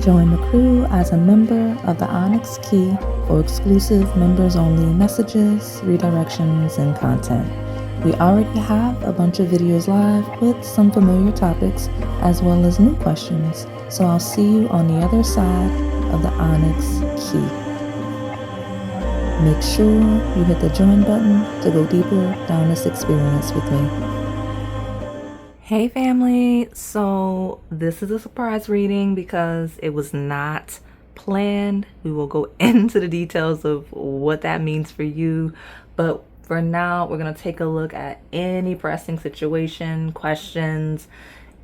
Join the crew as a member of the Onyx Key for exclusive members-only messages, redirections, and content. We already have a bunch of videos live with some familiar topics as well as new questions, so I'll see you on the other side of the Onyx Key. Make sure you hit the join button to go deeper down this experience with me. Hey family, so this is a surprise reading because it was not planned. We will go into the details of what that means for you, but for now we're going to take a look at any pressing situation, questions,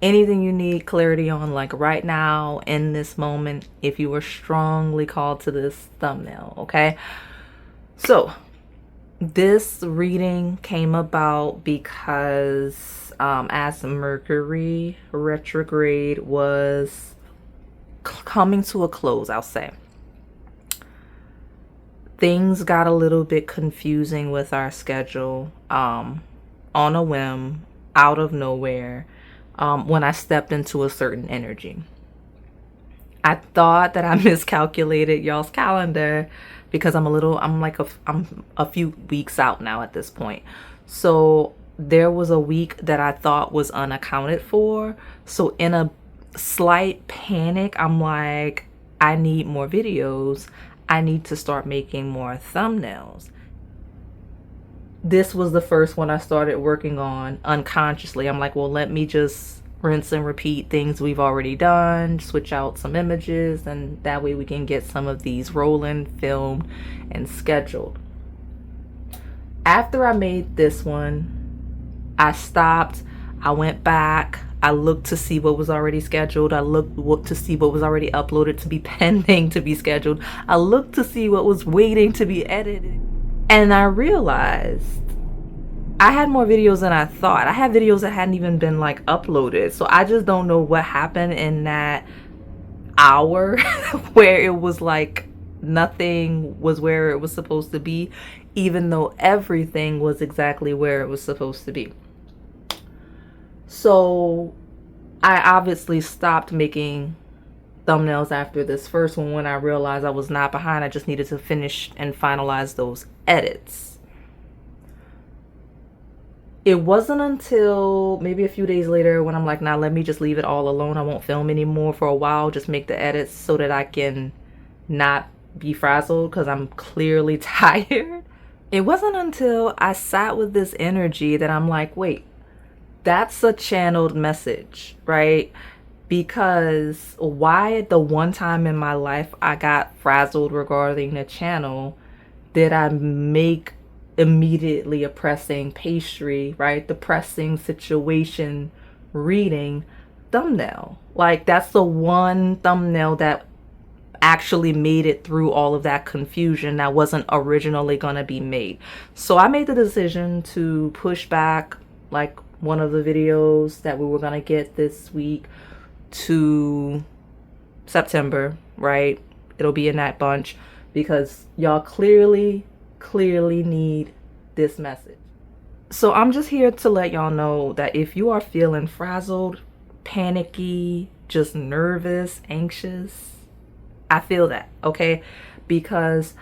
anything you need clarity on, like right now in this moment, if you were strongly called to this thumbnail. Okay, so this reading came about because as Mercury retrograde was coming to a close, I'll say, things got a little bit confusing with our schedule on a whim, out of nowhere, when I stepped into a certain energy. I thought that I miscalculated y'all's calendar because I'm a few weeks out now at this point. So there was a week that I thought was unaccounted for. So in a slight panic, I'm like, I need more videos. I need to start making more thumbnails. This was the first one I started working on unconsciously. I'm like, well, let me just rinse and repeat things we've already done, switch out some images, and that way we can get some of these rolling, filmed, and scheduled. After I made this one, I stopped, I went back, I looked to see what was already scheduled, I looked to see what was already uploaded to be pending to be scheduled, I looked to see what was waiting to be edited, and I realized I had more videos than I thought. I had videos that hadn't even been like uploaded, so I just don't know what happened in that hour where it was like nothing was where it was supposed to be, even though everything was exactly where it was supposed to be. So I obviously stopped making thumbnails after this first one when I realized I was not behind. I just needed to finish and finalize those edits. It wasn't until maybe a few days later when I'm like, nah, let me just leave it all alone. I won't film anymore for a while. Just make the edits so that I can not be frazzled because I'm clearly tired. It wasn't until I sat with this energy that I'm like, wait, that's a channeled message, right? Because why at the one time in my life I got frazzled regarding the channel did I make immediately a pressing pastry, right? The pressing situation reading thumbnail. Like that's the one thumbnail that actually made it through all of that confusion that wasn't originally going to be made. So I made the decision to push back like one of the videos that we were going to get this week to September, right? It'll be in that bunch because y'all clearly need this message. So I'm just here to let y'all know that if you are feeling frazzled, panicky, just nervous, anxious, I feel that, okay? Because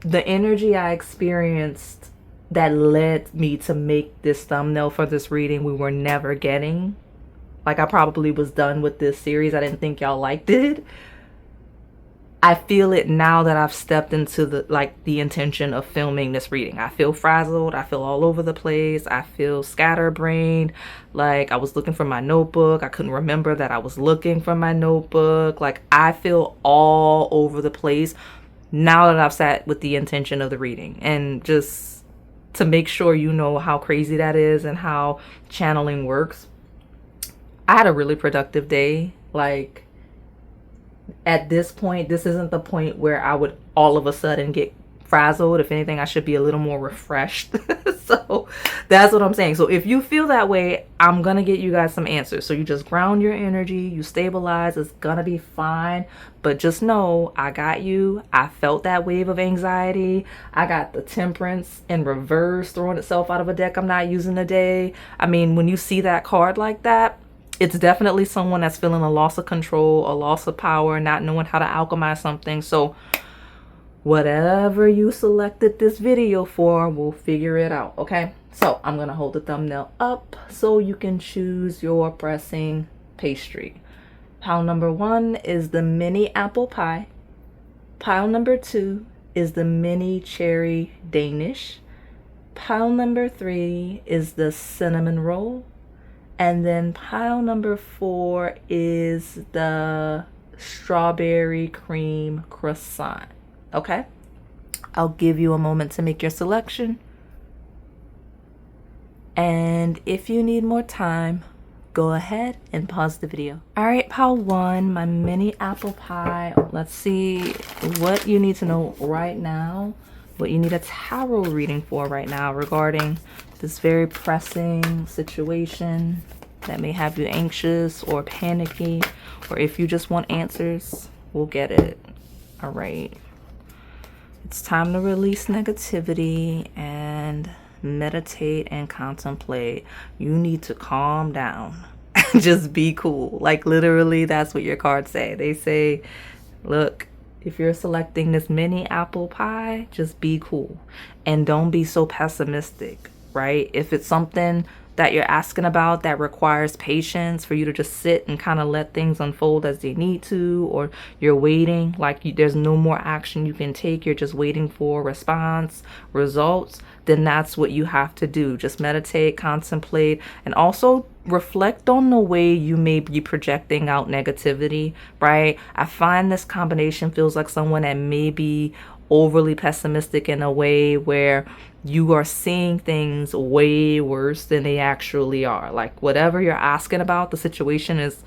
the energy I experienced that led me to make this thumbnail for this reading, we were never getting. Like I probably was done with this series. I didn't think y'all liked it. I feel it now that I've stepped into the intention of filming this reading. I feel frazzled. I feel all over the place. I feel scatterbrained. Like I was looking for my notebook. I couldn't remember that I was looking for my notebook. Like I feel all over the place now that I've sat with the intention of the reading. And just to make sure you know how crazy that is and how channeling works, I had a really productive day. Like at this point, this isn't the point where I would all of a sudden get frazzled. If anything, I should be a little more refreshed. So that's what I'm saying. So if you feel that way, I'm gonna get you guys some answers. So you just ground your energy, you stabilize, it's gonna be fine. But just know I got you. I felt that wave of anxiety. I got the temperance in reverse throwing itself out of a deck I'm not using today. I mean, when you see that card like that, It's definitely someone that's feeling a loss of control, a loss of power, not knowing how to alchemize something. So whatever you selected this video for, we'll figure it out, okay? So I'm gonna hold the thumbnail up so you can choose your pressing pastry. Pile number 1 is the mini apple pie. Pile number 2 is the mini cherry Danish. Pile number 3 is the cinnamon roll. And then pile number 4 is the strawberry cream croissant. Okay? I'll give you a moment to make your selection. And if you need more time, go ahead and pause the video. All right, pile 1, my mini apple pie. Let's see what you need to know right now, what you need a tarot reading for right now regarding this very pressing situation that may have you anxious or panicky, or if you just want answers, we'll get it. All right. It's time to release negativity and meditate and contemplate. You need to calm down. Just be cool. Like literally, that's what your cards say. They say, look, if you're selecting this mini apple pie, just be cool and don't be so pessimistic, right? If it's something that you're asking about that requires patience for you to just sit and kind of let things unfold as they need to, or you're waiting, like there's no more action you can take, you're just waiting for response, results, then that's what you have to do. Just meditate, contemplate, and also reflect on the way you may be projecting out negativity, right? I find this combination feels like someone that may be overly pessimistic in a way where you are seeing things way worse than they actually are. Like whatever you're asking about, the situation is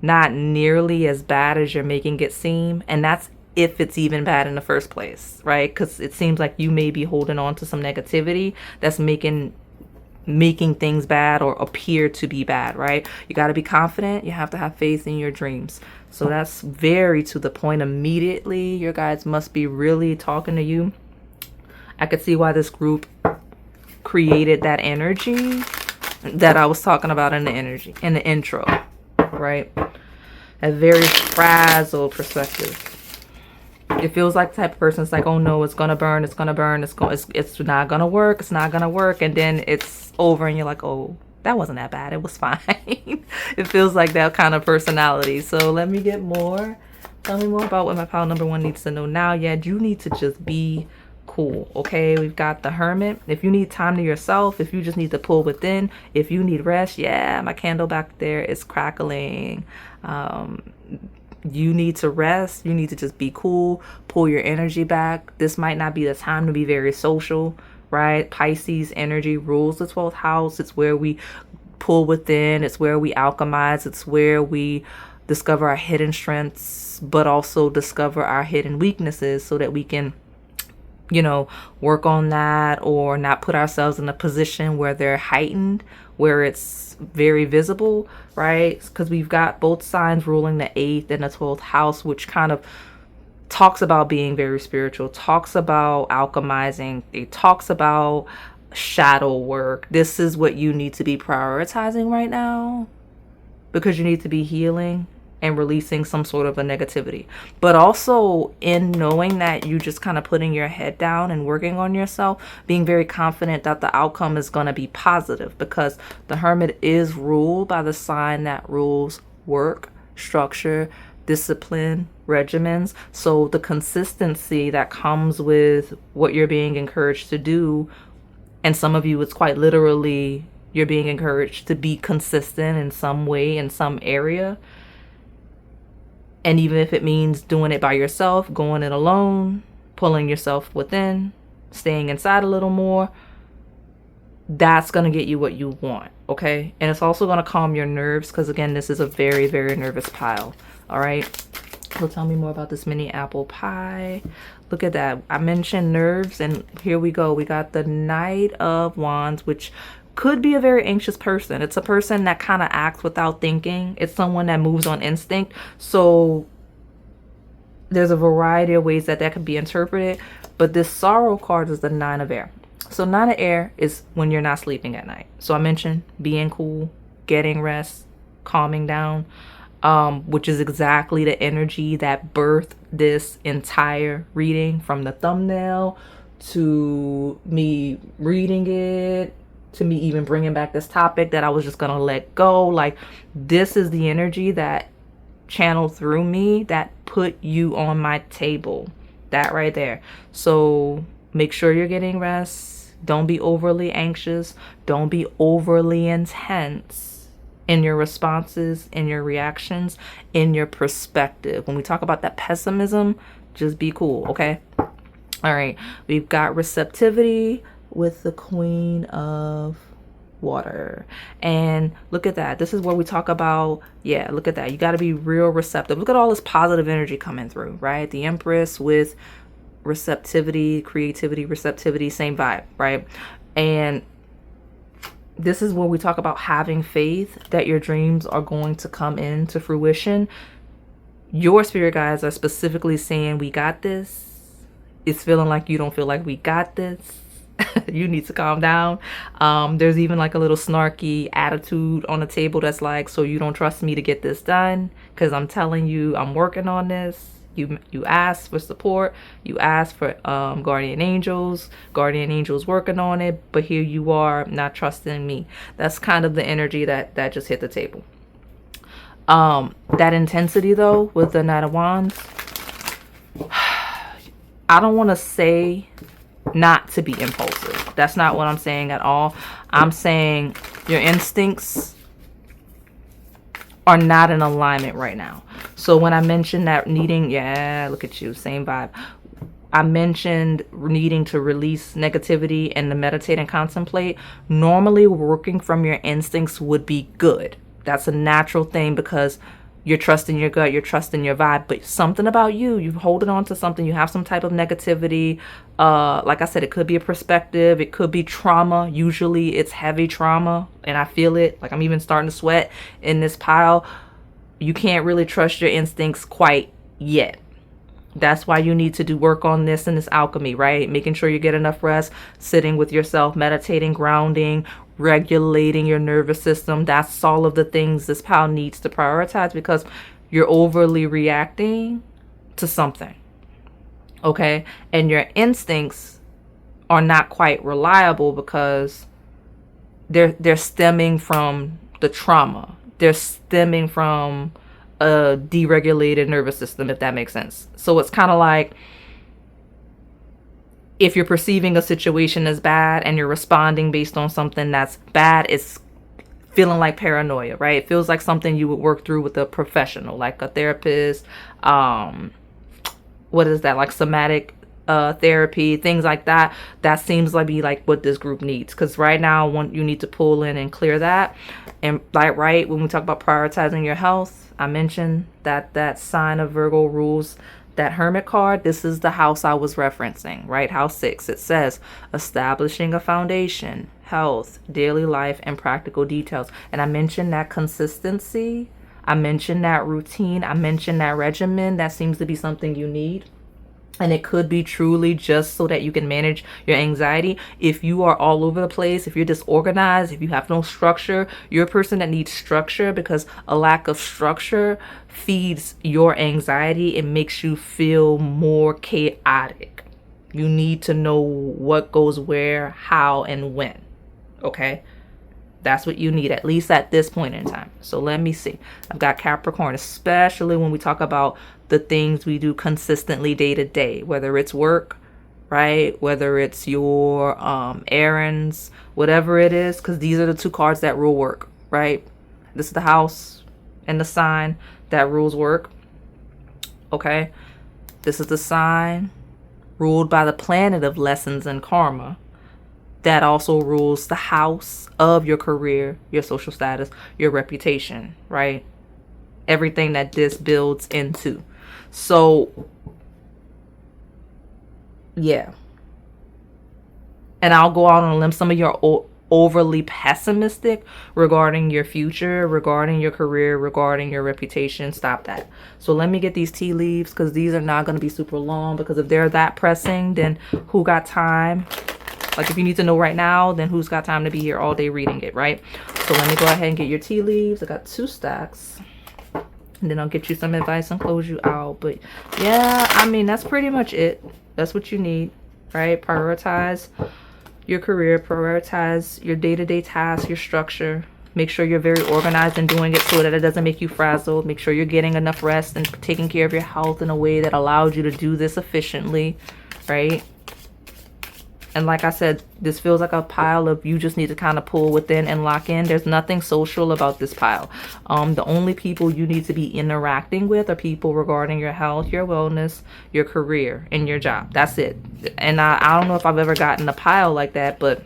not nearly as bad as you're making it seem. And that's if it's even bad in the first place, right? Because it seems like you may be holding on to some negativity that's making things bad or appear to be bad, right? You got to be confident. You have to have faith in your dreams. So that's very to the point immediately. Your guides must be really talking to you. I could see why this group created that energy that I was talking about in the intro, right? A very frazzled perspective. It feels like the type of person that's like, oh no, it's gonna burn, it's not gonna work, it's not gonna work, and then it's over and you're like, oh, that wasn't that bad, it was fine. It feels like that kind of personality. So let me get more. Tell me more about what my pile number 1 needs to know now. Yeah, you need to just be cool, okay? We've got the Hermit. If you need time to yourself, if you just need to pull within, if you need rest, yeah, my candle back there is crackling. You need to rest. You need to just be cool, pull your energy back. This might not be the time to be very social, right? Pisces energy rules the 12th house. It's where we pull within. It's where we alchemize. It's where we discover our hidden strengths, but also discover our hidden weaknesses so that we can, you know, work on that or not put ourselves in a position where they're heightened, where it's very visible, right? Because we've got both signs ruling the 8th and the 12th house, which kind of talks about being very spiritual, talks about alchemizing, it talks about shadow work. This is what you need to be prioritizing right now because you need to be healing and releasing some sort of a negativity, but also in knowing that you just kind of putting your head down and working on yourself, being very confident that the outcome is going to be positive, because the Hermit is ruled by the sign that rules work, structure, discipline, regimens. So the consistency that comes with what you're being encouraged to do, and some of you, it's quite literally you're being encouraged to be consistent in some way, in some area. And even if it means doing it by yourself, going it alone, pulling yourself within, staying inside a little more, that's going to get you what you want, okay? And it's also going to calm your nerves because, again, this is a very, very nervous pile, all right? So tell me more about this mini apple pie. Look at that. I mentioned nerves, and here we go. We got the Knight of Wands, which could be a very anxious person. It's a person that kind of acts without thinking. It's someone that moves on instinct. So there's a variety of ways that could be interpreted. But this sorrow card is the 9 of air. So 9 of air is when you're not sleeping at night. So I mentioned being cool, getting rest, calming down, which is exactly the energy that birthed this entire reading, from the thumbnail to me reading it to me even bringing back this topic that I was just gonna let go. Like, this is the energy that channeled through me that put you on my table. That right there. So make sure you're getting rest. Don't be overly anxious. Don't be overly intense in your responses, in your reactions, in your perspective. When we talk about that pessimism, just be cool, okay? All right, we've got receptivity with the Queen of Water. And look at that. This is where we talk about, yeah, look at that. You got to be real receptive. Look at all this positive energy coming through, right? The Empress with receptivity, creativity, receptivity, same vibe, right? And this is where we talk about having faith that your dreams are going to come into fruition. Your spirit guides are specifically saying, we got this. It's feeling like you don't feel like we got this. You need to calm down. There's even like a little snarky attitude on the table that's like, so you don't trust me to get this done? Because I'm telling you, I'm working on this. You asked for support. You asked for guardian angels working on it. But here you are not trusting me. That's kind of the energy that just hit the table. That intensity though with the Knight of Wands, I don't want to say not to be impulsive. That's not what I'm saying at all. I'm saying your instincts are not in alignment right now. So when I mentioned that needing, yeah, look at you, same vibe. I mentioned needing to release negativity and to meditate and contemplate. Normally working from your instincts would be good. That's a natural thing because you're trusting your gut, you're trusting your vibe, but something about you're holding on to something, you have some type of negativity. Like I said, it could be a perspective, it could be trauma. Usually it's heavy trauma, and I feel it. Like I'm even starting to sweat in this pile. You can't really trust your instincts quite yet. That's why you need to do work on this and this alchemy, right? Making sure you get enough rest, sitting with yourself, meditating, grounding, regulating your nervous system. That's all of the things this pile needs to prioritize because you're overly reacting to something, okay? And your instincts are not quite reliable because they're stemming from the trauma. They're stemming from a deregulated nervous system, if that makes sense. So it's kind of like, if you're perceiving a situation as bad and you're responding based on something that's bad, it's feeling like paranoia, right? It feels like something you would work through with a professional, like a therapist. What is that? Like somatic therapy, things like that. That seems like be like what this group needs. Because right now, you need to pull in and clear that. And like, right, when we talk about prioritizing your health, I mentioned that sign of Virgo rules that Hermit card. This is the house I was referencing, right? House 6. It says establishing a foundation, health, daily life, and practical details. And I mentioned that consistency. I mentioned that routine. I mentioned that regimen. That seems to be something you need. And it could be truly just so that you can manage your anxiety. If you are all over the place, if you're disorganized, if you have no structure, you're a person that needs structure because a lack of structure feeds your anxiety and makes you feel more chaotic. You need to know what goes where, how, and when. Okay? That's what you need, at least at this point in time. So let me see. I've got Capricorn, especially when we talk about the things we do consistently day to day, whether it's work, right? Whether it's your errands, whatever it is, because these are the two cards that rule work, right? This is the house and the sign that rules work. Okay. This is the sign ruled by the planet of lessons and karma. That also rules the house of your career, your social status, your reputation, right? Everything that this builds into. So, yeah. And I'll go out on a limb. Some of you are overly pessimistic regarding your future, regarding your career, regarding your reputation. Stop that. So let me get these tea leaves because these are not going to be super long, because if they're that pressing, then who got time Like if you need to know right now, then who's got time to be here all day reading it, right? So let me go ahead and get your tea leaves. I got 2 stacks. And then I'll get you some advice and close you out. But yeah, I mean, that's pretty much it. That's what you need, right? Prioritize your career, prioritize your day-to-day tasks, your structure. Make sure you're very organized and doing it so that it doesn't make you frazzled. Make sure you're getting enough rest and taking care of your health in a way that allows you to do this efficiently, right? And like I said, this feels like a pile of you just need to kind of pull within and lock in. There's nothing social about this pile. The only people you need to be interacting with are people regarding your health, your wellness, your career, and your job. That's it. And I don't know if I've ever gotten a pile like that, but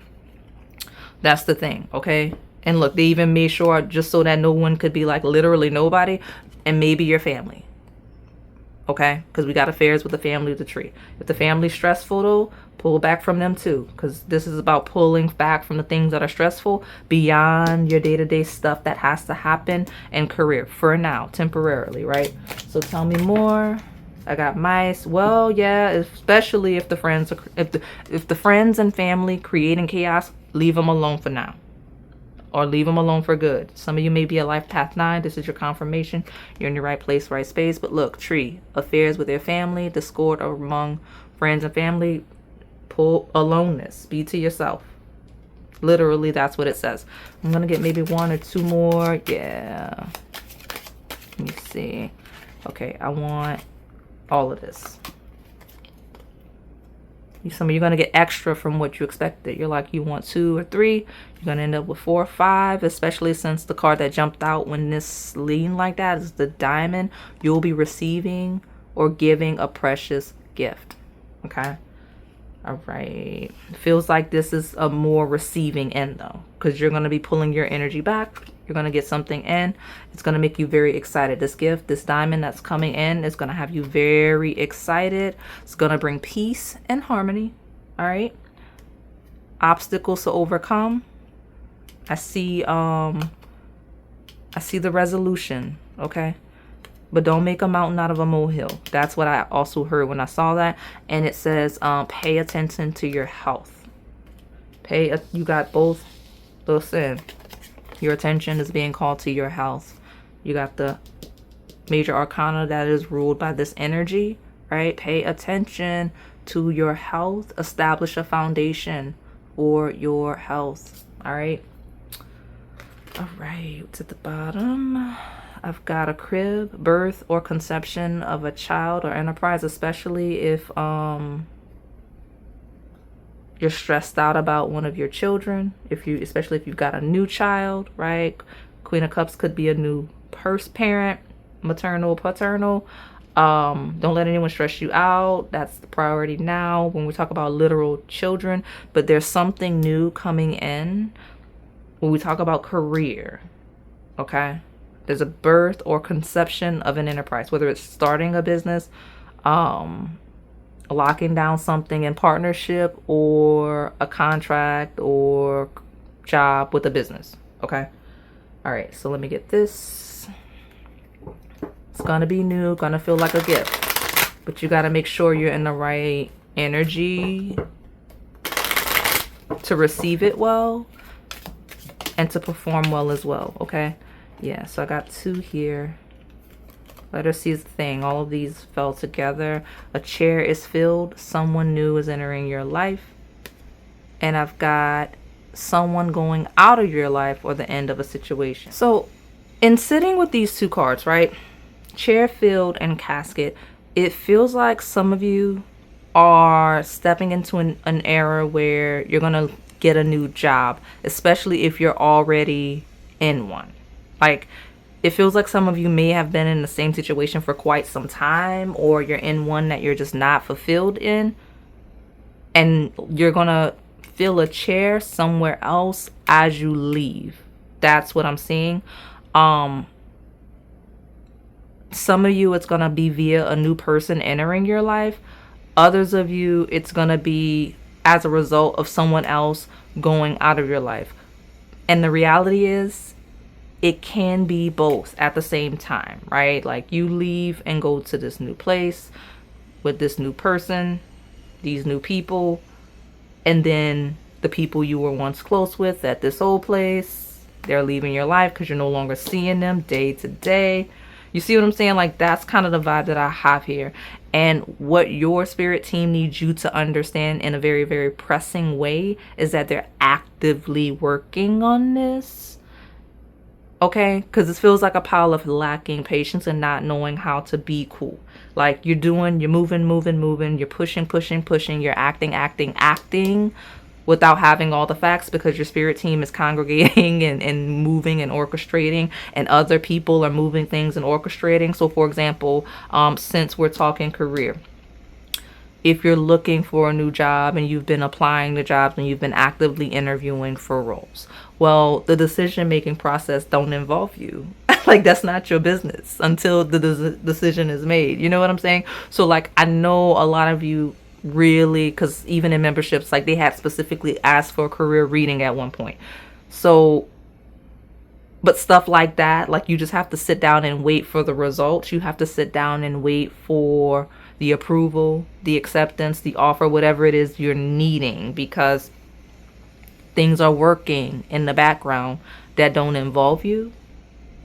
that's the thing, okay? And look, they even made sure just so that no one could be like literally nobody, and maybe your family. Okay, because we got affairs with the family of the tree. If the family's stressful though, pull back from them too, because this is about pulling back from the things that are stressful beyond your day-to-day stuff that has to happen and career for now, temporarily, right? So tell me more. I got mice. Well, yeah, especially if the friends are, if the friends and family creating chaos, leave them alone for now. Or leave them alone for good. Some of you may be a life path 9. This is your confirmation. You're in your right place, right space. But look, tree, affairs with your family, discord among friends and family, pull aloneness, be to yourself. Literally, that's what it says. I'm going to get maybe 1 or 2 more. Yeah. Let me see. Okay, I want all of this. Some of you are going to get extra from what you expected. You're like, you want 2 or 3. You're going to end up with 4 or 5, especially since the card that jumped out when this lean like that is the diamond. You'll be receiving or giving a precious gift. Okay. All right. Feels like this is a more receiving end though, because you're going to be pulling your energy back. You're going to get something in. It's going to make you very excited. This gift, this diamond that's coming in is going to have you very excited. It's going to bring peace and harmony. All right. Obstacles to overcome. I see the resolution. Okay. But don't make a mountain out of a molehill. That's what I also heard when I saw that. And it says, pay attention to your health. You got both. Listen. Your attention is being called to your health. You got the major arcana that is ruled by this energy, right? Pay attention to your health. Establish a foundation for your health, all right? All right, to the bottom, I've got a crib, birth or conception of a child or enterprise, especially if you're stressed out about one of your children, especially if you've got a new child, right? Queen of Cups could be a new parent, maternal, paternal. Don't let anyone stress you out. That's the priority now when we talk about literal children. But there's something new coming in when we talk about career, okay? There's a birth or conception of an enterprise, whether it's starting a business, locking down something in partnership, or a contract or job with a business. Okay. All right. So let me get this. It's going to be new, going to feel like a gift, but you got to make sure you're in the right energy to receive it well and to perform well as well. Okay. Yeah. So I got 2 here. Letter C is the thing. All of these fell together. A chair is filled. Someone new is entering your life. And I've got someone going out of your life or the end of a situation. So in sitting with these 2 cards, right? Chair filled and casket. It feels like some of you are stepping into an era where you're going to get a new job, especially if you're already in one. Like, it feels like some of you may have been in the same situation for quite some time, or you're in one that you're just not fulfilled in, and you're gonna fill a chair somewhere else as you leave. That's what I'm seeing. Some of you, it's gonna be via a new person entering your life. Others of you, it's gonna be as a result of someone else going out of your life. And the reality is, it can be both at the same time, right? Like, you leave and go to this new place with this new person, these new people, And then the people you were once close with at this old place, they're leaving your life because you're no longer seeing them day to day. You see what I'm saying? Like, that's kind of the vibe that I have here. And what your spirit team needs you to understand in a very, very pressing way is that they're actively working on this. Okay? Because this feels like a pile of lacking patience and not knowing how to be cool. Like, you're moving, you're pushing, you're acting without having all the facts, because your spirit team is congregating and moving and orchestrating, and other people are moving things and orchestrating. So for example, since we're talking career, if you're looking for a new job and you've been applying to jobs and you've been actively interviewing for roles, well, the decision-making process don't involve you. Like, that's not your business until the decision is made. You know what I'm saying? So like, I know a lot of you really, because even in memberships, like, they had specifically asked for career reading at one point. So, but stuff like that, like, you just have to sit down and wait for the results. You have to sit down and wait for the approval, the acceptance, the offer, whatever it is you're needing, because things are working in the background that don't involve you.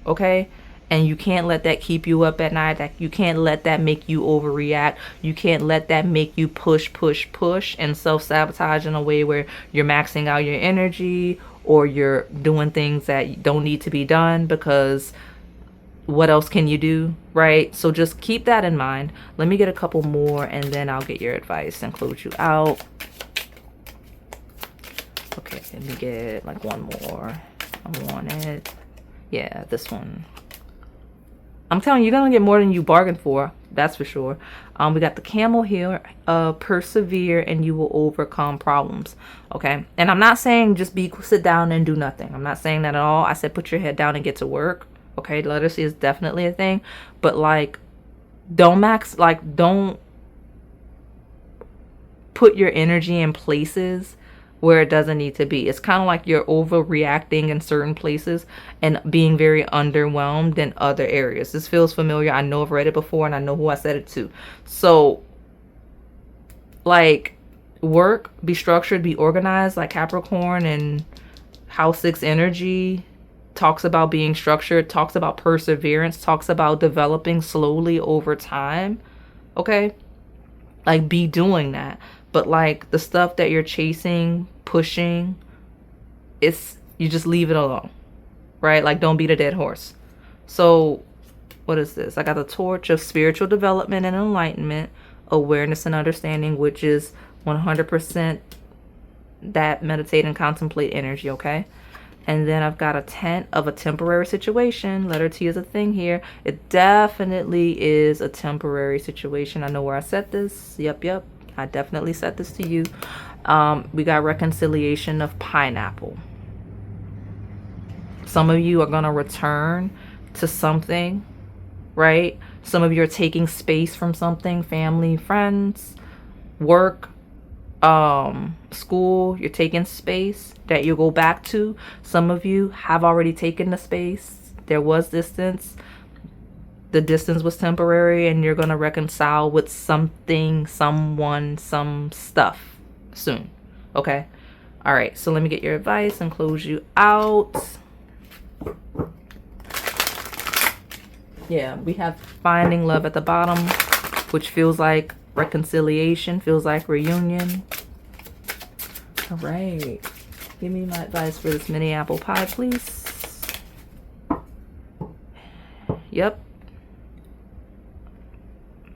Okay? And you can't let that keep you up at night. That you can't let that make you overreact. You can't let that make you push and self-sabotage in a way where you're maxing out your energy, or you're doing things that don't need to be done, because what else can you do, right? So just keep that in mind. Let me get a couple more and then I'll get your advice and close you out. Okay, let me get like one more. I want it. Yeah, this one. I'm telling you, you're gonna get more than you bargained for. That's for sure. We got the camel here. Persevere and you will overcome problems. Okay. And I'm not saying just sit down and do nothing. I'm not saying that at all. I said put your head down and get to work. Okay. Letter C is definitely a thing. But like, don't put your energy in places where it doesn't need to be. It's kind of like you're overreacting in certain places and being very underwhelmed in other areas. This feels familiar. I know I've read it before and I know who I said it to. So like, work, be structured, be organized, like Capricorn and House 6 energy talks about being structured, talks about perseverance, talks about developing slowly over time. Okay? Like, be doing that. But like, the stuff that you're chasing, pushing, you just leave it alone, right? Like, don't beat a dead horse. So what is this? I got the torch of spiritual development and enlightenment, awareness and understanding, which is 100% that meditate and contemplate energy. Okay. And then I've got a tent of a temporary situation. Letter T is a thing here. It definitely is a temporary situation. I know where I set this. Yep. I definitely set this to you. We got reconciliation of pineapple. Some of you are going to return to something, right? Some of you are taking space from something, family, friends, work, school. You're taking space that you go back to. Some of you have already taken the space. There was distance. The distance was temporary, and you're going to reconcile with something, someone, some stuff soon. Okay. All right. So let me get your advice and close you out. Yeah, we have finding love at the bottom, which feels like reconciliation, feels like reunion. All right. Give me my advice for this mini apple pie, please. Yep.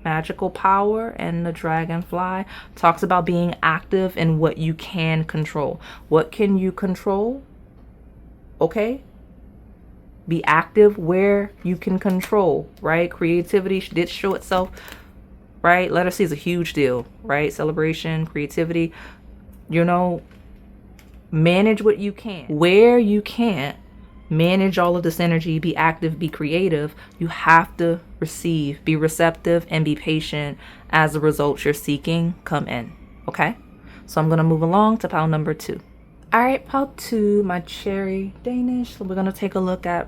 Magical power and the dragonfly talks about being active in what you can control. What can you control? Okay. Be active where you can control, right? Creativity did show itself, right? Letter C is a huge deal, right? Celebration, creativity, you know, manage what you can. Where you can't manage all of this energy, be active, be creative, you have to receive, be receptive, and be patient as the results you're seeking come in. Okay? So I'm going to move along to pile number 2. All right, pile 2, my cherry Danish. So we're going to take a look at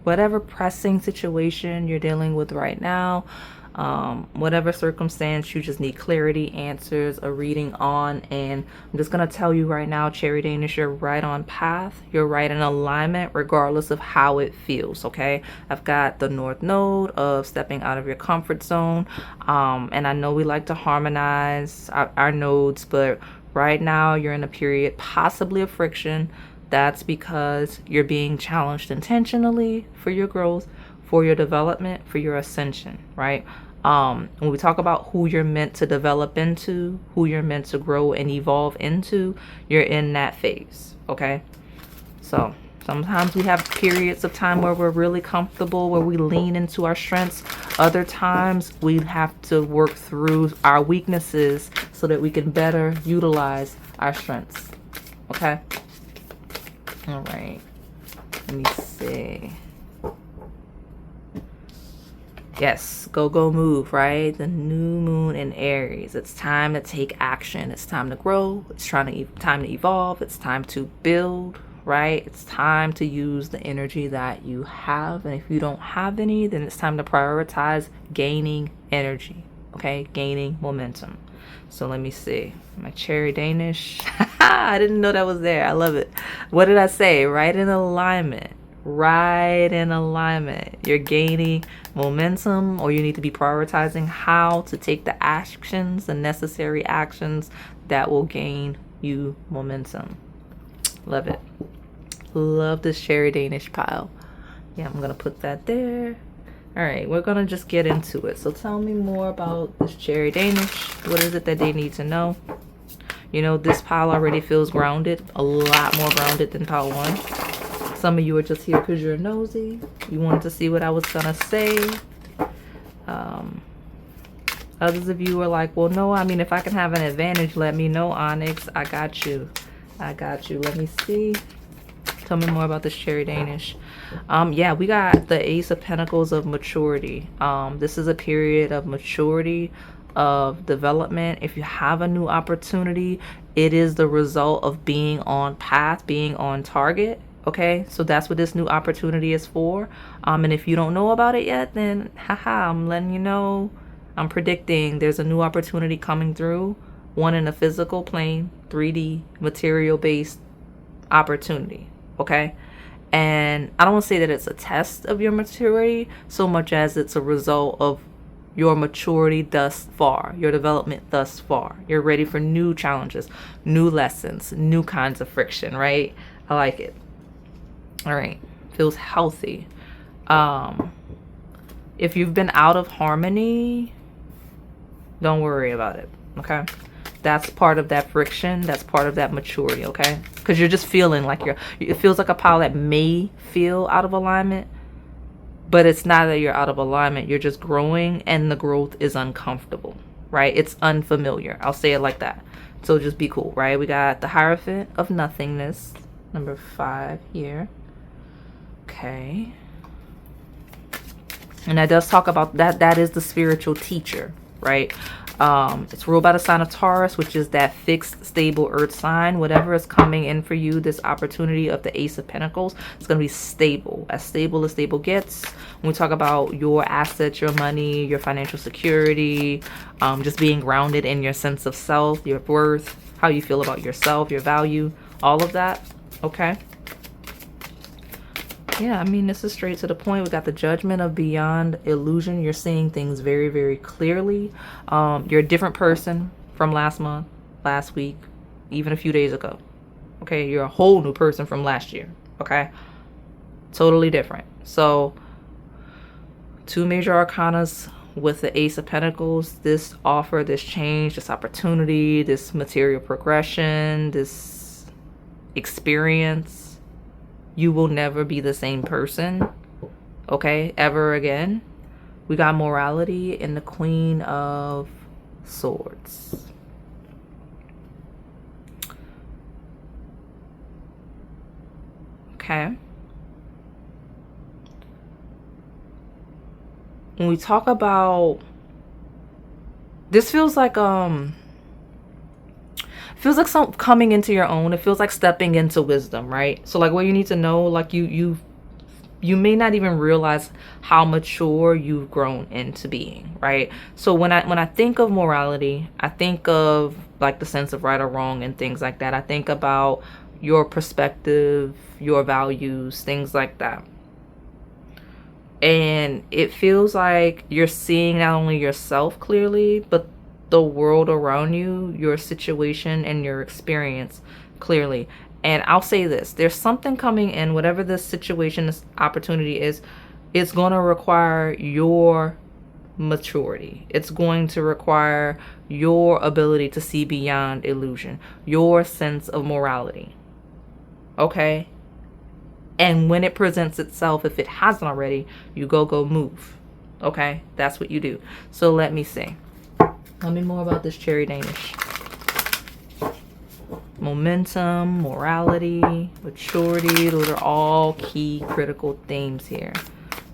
whatever pressing situation you're dealing with right now. whatever circumstance you just need clarity, answers, a reading on. And I'm just going to tell you right now, Cherry Danish, you're right on path. You're right in alignment regardless of how it feels, okay? I've got the North Node of stepping out of your comfort zone. And I know we like to harmonize our nodes, but right now you're in a period possibly of friction. That's because you're being challenged intentionally for your growth, for your development, for your ascension, right? When we talk about who you're meant to develop into, who you're meant to grow and evolve into, you're in that phase, okay? So sometimes we have periods of time where we're really comfortable, where we lean into our strengths. Other times we have to work through our weaknesses so that we can better utilize our strengths, okay? All right, let me see. Yes, go move, right? The new moon in Aries. It's time to take action. It's time to grow. It's time to evolve. It's time to build, right? It's time to use the energy that you have. And if you don't have any, then it's time to prioritize gaining energy, okay? Gaining momentum. So let me see. My Cherry Danish. I didn't know that was there. I love it. What did I say? Right in alignment. Right in alignment. You're gaining momentum, or you need to be prioritizing how to take the actions, the necessary actions that will gain you momentum. Love it. Love this Cherry Danish pile. Yeah, I'm gonna put that there. All right, we're gonna just get into it. So tell me more about this Cherry Danish. What is it that they need to know? You know, this pile already feels grounded, a lot more grounded than pile 1. Some of you are just here because you're nosy. You wanted to see what I was gonna say. Others of you are like, well, no, I mean, if I can have an advantage, let me know, Onyx. I got you. I got you. Let me see. Tell me more about this Cherry Danish. Yeah, we got the Ace of Pentacles of maturity. This is a period of maturity, of development. If you have a new opportunity, it is the result of being on path, being on target. Okay, so that's what this new opportunity is for. And if you don't know about it yet, then haha, I'm letting you know. I'm predicting there's a new opportunity coming through, one in a physical plane, 3D, material-based opportunity, okay? And I don't want to say that it's a test of your maturity so much as it's a result of your maturity thus far, your development thus far. You're ready for new challenges, new lessons, new kinds of friction, right? I like it. All right, feels healthy. If you've been out of harmony, don't worry about it, okay? That's part of that friction. That's part of that maturity, okay? Because you're just feeling like it feels like a pile that may feel out of alignment, but it's not that you're out of alignment. You're just growing, and the growth is uncomfortable, right? It's unfamiliar. I'll say it like that. So just be cool, right? We got the Hierophant of Nothingness, number 5 here. Okay. And that does talk about that is the spiritual teacher, right? It's ruled by the sign of Taurus, which is that fixed, stable earth sign. Whatever is coming in for you, this opportunity of the Ace of Pentacles, it's going to be stable as stable gets. When we talk about your assets, your money, your financial security, just being grounded in your sense of self, your worth, how you feel about yourself, your value, all of that, okay? Yeah, I mean, this is straight to the point. We got the Judgment of Beyond Illusion. You're seeing things very, very clearly. You're a different person from last month, last week, even a few days ago. Okay, you're a whole new person from last year. Okay, totally different. So, 2 major arcanas with the Ace of Pentacles. This offer, this change, this opportunity, this material progression, this experience. You will never be the same person, okay, ever again. We got morality in the Queen of Swords. Okay. When we talk about, this feels like some coming into your own. It feels like stepping into wisdom, right? So like what you need to know, like you you may not even realize how mature you've grown into being, right? So when I think of morality, I think of like the sense of right or wrong and things like that. I think about your perspective, your values, things like that. And it feels like you're seeing not only yourself clearly, but the world around you, your situation and your experience clearly. And I'll say this, there's something coming in, whatever this situation, this opportunity is, it's going to require your maturity. It's going to require your ability to see beyond illusion, your sense of morality. Okay? And when it presents itself, if it hasn't already, you go move. Okay? That's what you do. So let me see. Tell me more about this cherry Danish. Momentum, morality, maturity, those are all key critical themes here.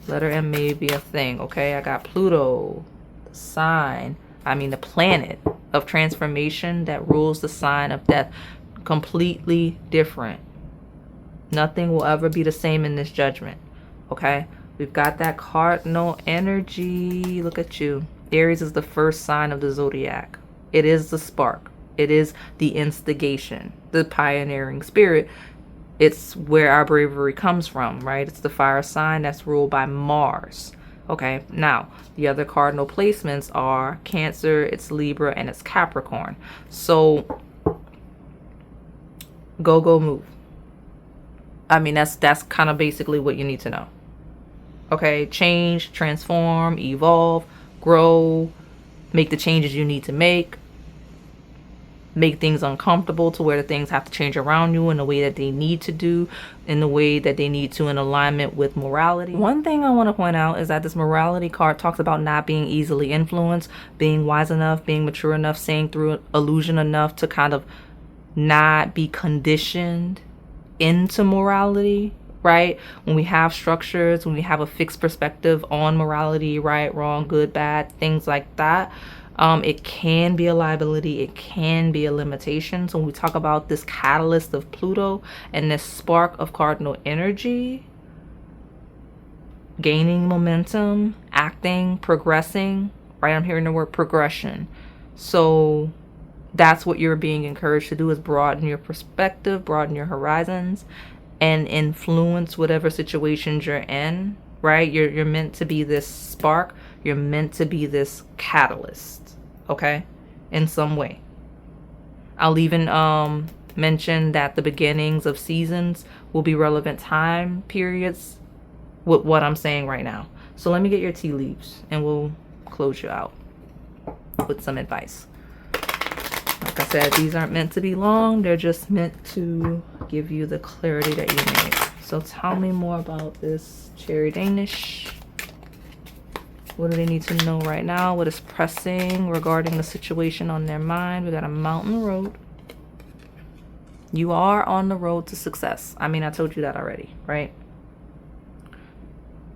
Letter M may be a thing, okay? I got Pluto, the sign, the planet of transformation that rules the sign of death. Completely different. Nothing will ever be the same in this judgment, okay? We've got that cardinal energy. Look at you. Aries is the first sign of the zodiac. It is the spark. It is the instigation, the pioneering spirit. It's where our bravery comes from, right? It's the fire sign that's ruled by Mars. Okay, now the other cardinal placements are Cancer, it's Libra, and it's Capricorn. So go move. That's kind of basically what you need to know. Okay, change, transform, evolve, grow, make the changes you need to make things uncomfortable to where the things have to change around you in the way that they need to do, in the way that they need to in alignment with morality. One thing I want to point out is that this morality card talks about not being easily influenced, being wise enough, being mature enough, seeing through illusion enough to kind of not be conditioned into morality, right? When we have structures, when we have a fixed perspective on morality, right, wrong, good, bad, things like that, it can be a liability. It can be a limitation. So when we talk about this catalyst of Pluto and this spark of cardinal energy, gaining momentum, acting, progressing, right? I'm hearing the word progression. So that's what you're being encouraged to do, is broaden your perspective, broaden your horizons, and influence whatever situations you're in, right? You're meant to be this spark. You're meant to be this catalyst, okay, in some way. I'll even mention that the beginnings of seasons will be relevant time periods with what I'm saying right now. So let me get your tea leaves and we'll close you out with some advice. Like I said, these aren't meant to be long. They're just meant to give you the clarity that you need. So tell me more about this cherry Danish. What do they need to know right now? What is pressing regarding the situation on their mind? We got a mountain road. You are on the road to success. I told you that already, right?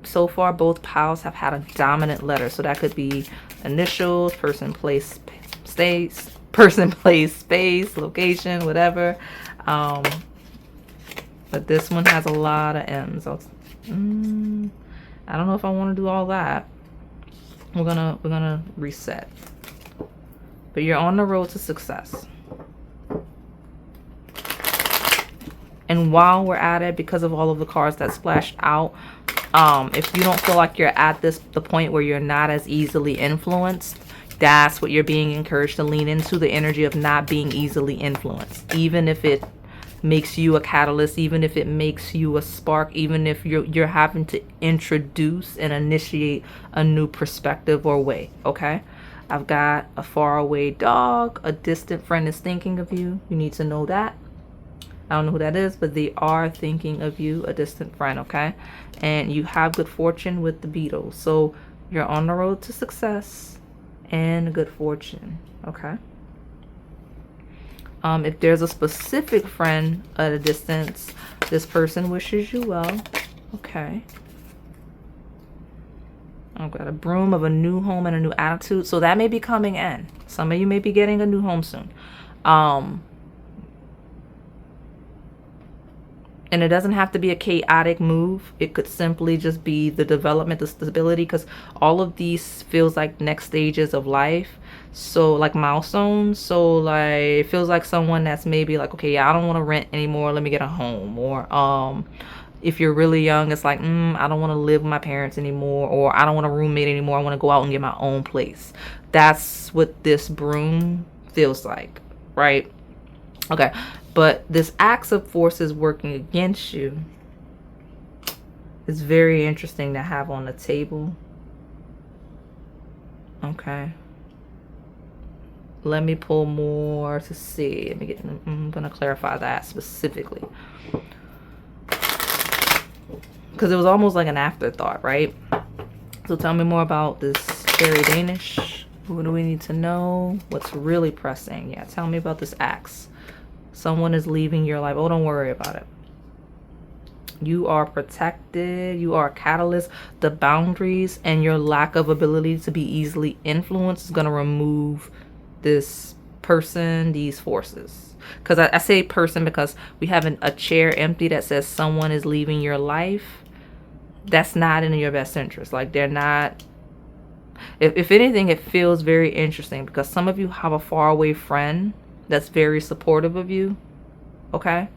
So far, both piles have had a dominant letter. So that could be initials, person, place, space, location, whatever. But this one has a lot of M's. So I don't know if I want to do all that. We're gonna reset. But you're on the road to success. And while we're at it, because of all of the cards that splashed out, if you don't feel like you're at the point where you're not as easily influenced, that's what you're being encouraged to lean into, the energy of not being easily influenced. Even if it makes you a catalyst, even if it makes you a spark, even if you're having to introduce and initiate a new perspective or way, okay? I've got a faraway dog, a distant friend is thinking of you. You need to know that. I don't know who that is, but they are thinking of you, a distant friend, okay? And you have good fortune with the beetle. So you're on the road to success and good fortune, okay? If there's a specific friend at a distance, this person wishes you well. Okay. I've got a broom of a new home and a new attitude. So that may be coming in. Some of you may be getting a new home soon. And it doesn't have to be a chaotic move. It could simply just be the development, the stability, because all of these feels like next stages of life. So like milestones. So like it feels like someone that's maybe like, okay, yeah, I don't want to rent anymore. Let me get a home. Or if you're really young, it's like, I don't want to live with my parents anymore, or I don't want a roommate anymore. I want to go out and get my own place. That's what this broom feels like, right? Okay, but this axe of forces working against you is very interesting to have on the table. Okay. Let me pull more to see. Let me get, I'm going to clarify that specifically. Because it was almost like an afterthought, right? So tell me more about this fairy Danish. What do we need to know? What's really pressing? Yeah, tell me about this axe. Someone is leaving your life. Oh, don't worry about it. You are protected. You are a catalyst. The boundaries and your lack of ability to be easily influenced is going to remove this person, these forces. Because I say person because we have a chair empty that says someone is leaving your life. That's not in your best interest. Like they're not. If anything, it feels very interesting because some of you have a faraway friend that's very supportive of you. Okay.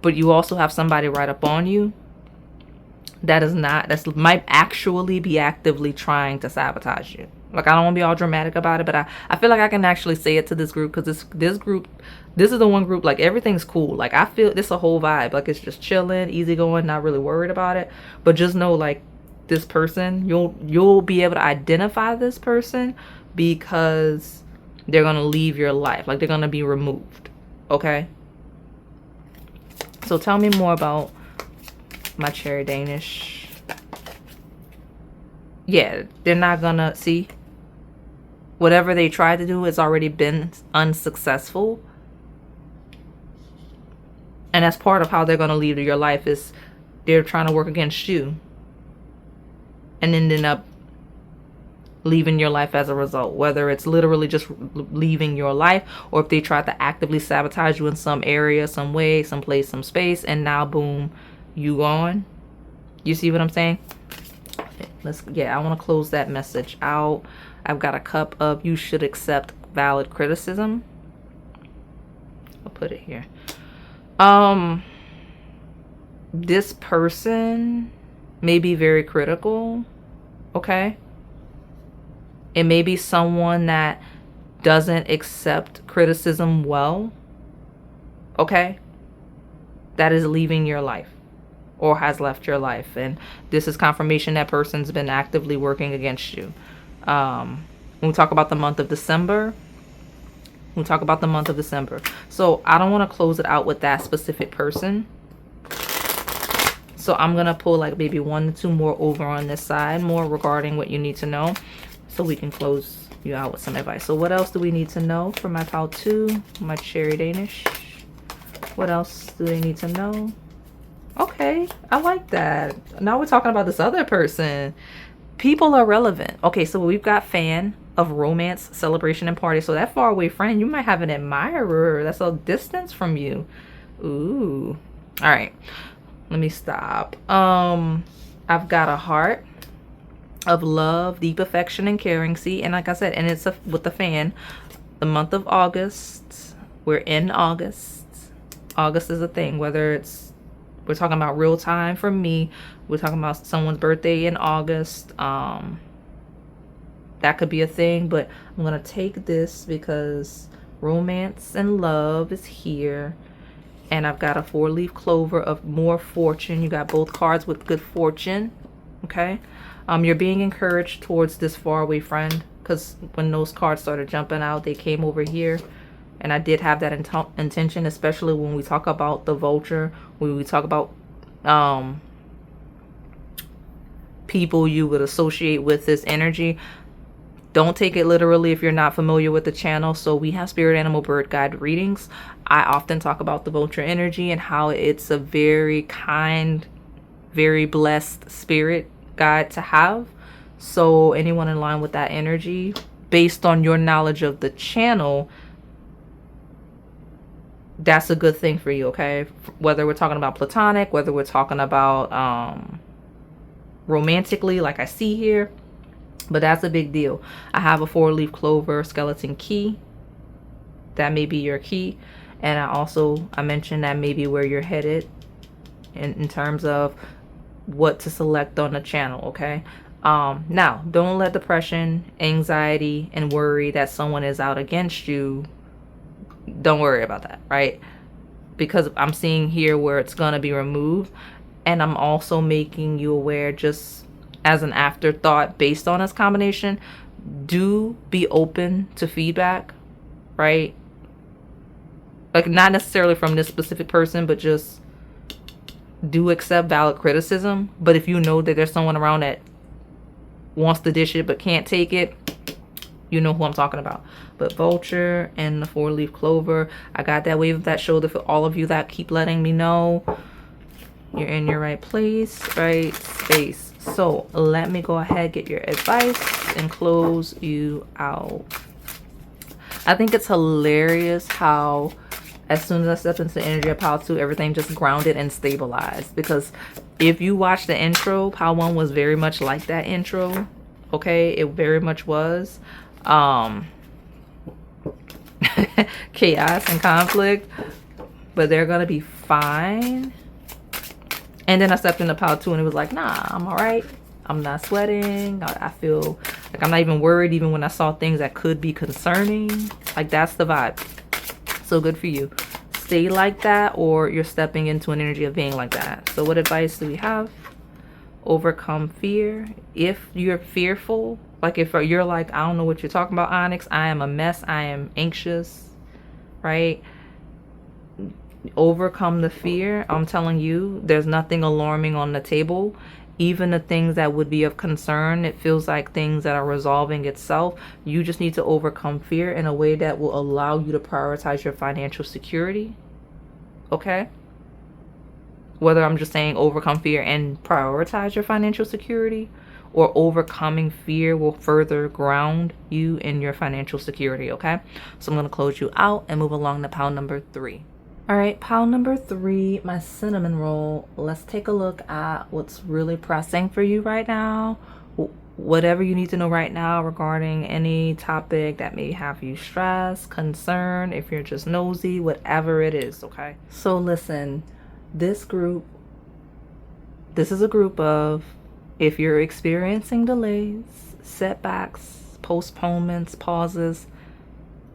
But you also have somebody right up on you that might actually be actively trying to sabotage you. Like, I don't want to be all dramatic about it, but I feel like I can actually say it to this group because this group, this is the one group, like, everything's cool. Like, I feel this a whole vibe. Like, it's just chilling, easygoing, not really worried about it. But just know, like, this person, you'll be able to identify this person because they're going to leave your life. Like, they're going to be removed. Okay? So tell me more about my cherry Danish. Yeah, they're not going to see. Whatever they tried to do has already been unsuccessful. And that's part of how they're going to leave your life is they're trying to work against you. And ending up leaving your life as a result. Whether it's literally just leaving your life or if they tried to actively sabotage you in some area, some way, some place, some space. And now, boom, you gone. You see what I'm saying? I want to close that message out. I've got a cup of you should accept valid criticism. I'll put it here. This person may be very critical. Okay. It may be someone that doesn't accept criticism well. Okay. That is leaving your life or has left your life. And this is confirmation that person's been actively working against you. When we talk about the month of December, so I don't want to close it out with that specific person. So I'm going to pull like maybe 1 to 2 more over on this side, more regarding what you need to know, so we can close you out with some advice. So what else do we need to know for my pile 2, my cherry Danish? What else do they need to know? Okay, I like that. Now we're talking about this other person. People are relevant. Okay, so we've got fan of romance, celebration, and party. So that faraway friend, you might have an admirer that's a distance from you. Ooh. All right. Let me stop. I've got a heart of love, deep affection, and caring. See, and like I said, and it's with the fan. The month of August. We're in August. August is a thing. Whether we're talking about real time for me. We're talking about someone's birthday in August. That could be a thing, but I'm going to take this because romance and love is here. And I've got a 4-leaf clover of more fortune. You got both cards with good fortune. Okay. You're being encouraged towards this faraway friend because when those cards started jumping out, they came over here. And I did have that intention, especially when we talk about the vulture, when we talk about people you would associate with this energy. Don't take it literally if you're not familiar with the channel. So we have spirit animal bird guide readings. I often talk about the vulture energy and how it's a very kind, very blessed spirit guide to have. So anyone in line with that energy, based on your knowledge of the channel, that's a good thing for you, okay? Whether we're talking about platonic, whether we're talking about romantically, like I see here, but that's a big deal. I have a 4-leaf clover skeleton key. That may be your key. And I mentioned that may be where you're headed in terms of what to select on the channel, okay? Now, don't let depression, anxiety, and worry that someone is out against you, don't worry about that, right? Because I'm seeing here where it's gonna be removed, and I'm also making you aware, just as an afterthought based on this combination, do be open to feedback, right? Like, not necessarily from this specific person, but just do accept valid criticism. But if you know that there's someone around that wants to dish it but can't take it, you know who I'm talking about. But vulture and the 4-leaf clover, I got that wave of that shoulder for all of you that keep letting me know you're in your right place, right space. So let me go ahead, get your advice, and close you out. I think it's hilarious how as soon as I stepped into the energy of Pile 2, everything just grounded and stabilized. Because if you watch the intro, Pile 1 was very much like that intro. Okay, it very much was. Chaos and conflict. But they're going to be fine. And then I stepped into Pile 2 and it was like, nah, I'm alright. I'm not sweating. I feel like I'm not even worried even when I saw things that could be concerning. Like, that's the vibe. So good for you. Stay like that, or you're stepping into an energy of being like that. So what advice do we have? Overcome fear. If you're fearful, like if you're like, I don't know what you're talking about, Onyx, I am a mess, I am anxious, right? Overcome the fear. I'm telling you, there's nothing alarming on the table. Even the things that would be of concern, it feels like things that are resolving itself. You just need to overcome fear in a way that will allow you to prioritize your financial security. Okay? Whether I'm just saying overcome fear and prioritize your financial security, or overcoming fear will further ground you in your financial security. Okay? So I'm going to close you out and move along to pile number 3. All right, pile number 3, my cinnamon roll. Let's take a look at what's really pressing for you right now. Whatever you need to know right now regarding any topic that may have you stressed, concerned, if you're just nosy, whatever it is, okay? So listen, this is a group of, if you're experiencing delays, setbacks, postponements, pauses,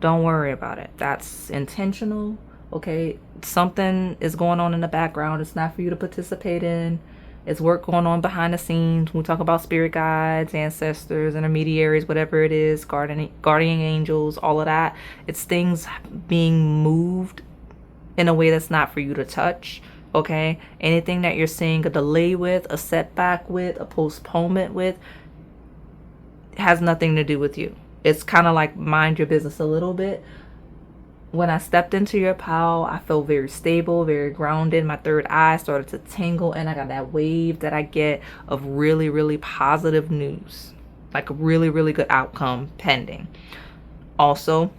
don't worry about it. That's intentional. Okay, something is going on in the background. It's not for you to participate in. It's work going on behind the scenes. When we talk about spirit guides, ancestors, intermediaries, whatever it is, guardian angels, all of that. It's things being moved in a way that's not for you to touch. Okay, anything that you're seeing a delay with, a setback with, a postponement with, has nothing to do with you. It's kind of like mind your business a little bit. When I stepped into your pile, I felt very stable, very grounded. My third eye started to tingle, and I got that wave that I get of really, really positive news. Like a really, really good outcome pending. Also,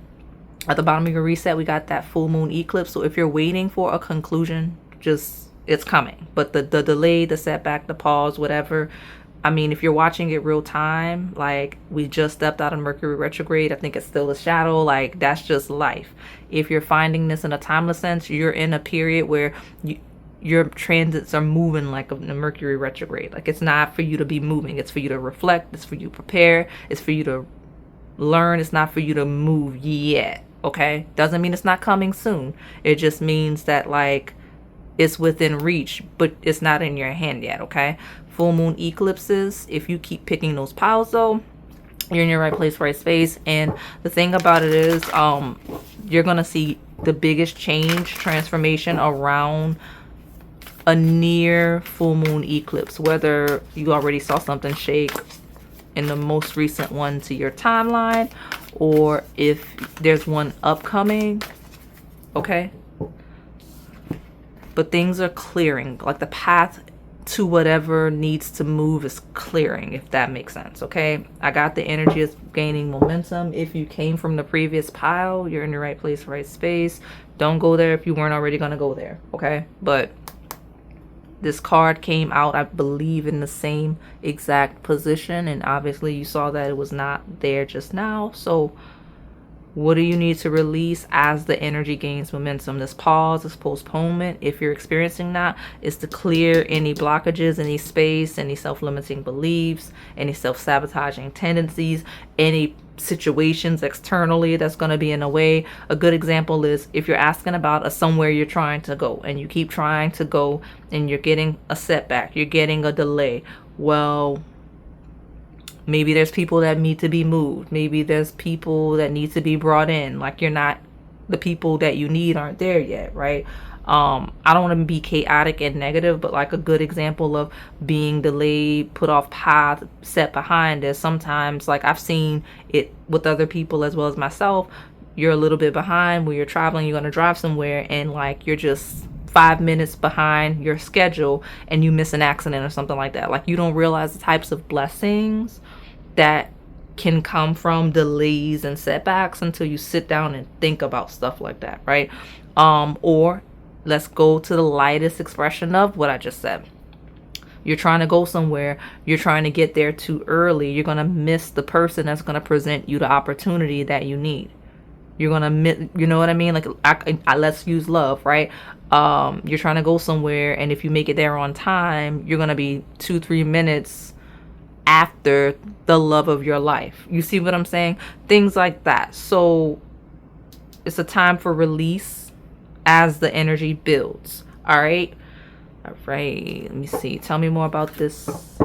at the bottom of your reset, we got that full moon eclipse. So if you're waiting for a conclusion, just, it's coming. But the delay, the setback, the pause, whatever, I mean, if you're watching it real time, like we just stepped out of Mercury retrograde, I think it's still a shadow, like that's just life. If you're finding this in a timeless sense, you're in a period where your transits are moving like a Mercury retrograde. Like, it's not for you to be moving. It's for you to reflect. It's for you to prepare. It's for you to learn. It's not for you to move yet. Okay? Doesn't mean it's not coming soon. It just means that, like, it's within reach, but it's not in your hand yet. Okay? Full moon eclipses, if you keep picking those piles though, you're in your right place, right space. And the thing about it is, you're gonna see the biggest change, transformation around a near full moon eclipse. Whether you already saw something shake in the most recent one to your timeline, or if there's one upcoming, okay? But things are clearing, like the path to whatever needs to move is clearing, if that makes sense. Okay, I got the energy is gaining momentum. If you came from the previous pile, you're in the right place, right space. Don't go there if you weren't already going to go there. Okay, but this card came out, I believe, in the same exact position, and obviously you saw that it was not there just now. So what do you need to release as the energy gains momentum? This pause, this postponement, if you're experiencing that, is to clear any blockages, any space, any self-limiting beliefs, any self-sabotaging tendencies, any situations externally that's going to be in a way. A good example is if you're asking about a somewhere you're trying to go and you keep trying to go and you're getting a setback, you're getting a delay. Well, maybe there's people that need to be moved. Maybe there's people that need to be brought in. Like, you're not, the people that you need aren't there yet, right? I don't want to be chaotic and negative, but like a good example of being delayed, put off path, set behind is sometimes, like I've seen it with other people as well as myself. You're a little bit behind when you're traveling, you're going to drive somewhere, and like you're just 5 minutes behind your schedule and you miss an accident or something like that. Like, you don't realize the types of blessings that can come from delays and setbacks until you sit down and think about stuff like that, right? Or let's go to the lightest expression of what I just said. You're trying to go somewhere, you're trying to get there too early, you're going to miss the person that's going to present you the opportunity that you need. You're going to miss, you know what I mean? Like, let's use love, right? You're trying to go somewhere, and if you make it there on time, you're going to be 2-3 minutes after the love of your life. You see what I'm saying? Things like that. So it's a time for release as the energy builds. All right. Let me see. Tell me more about this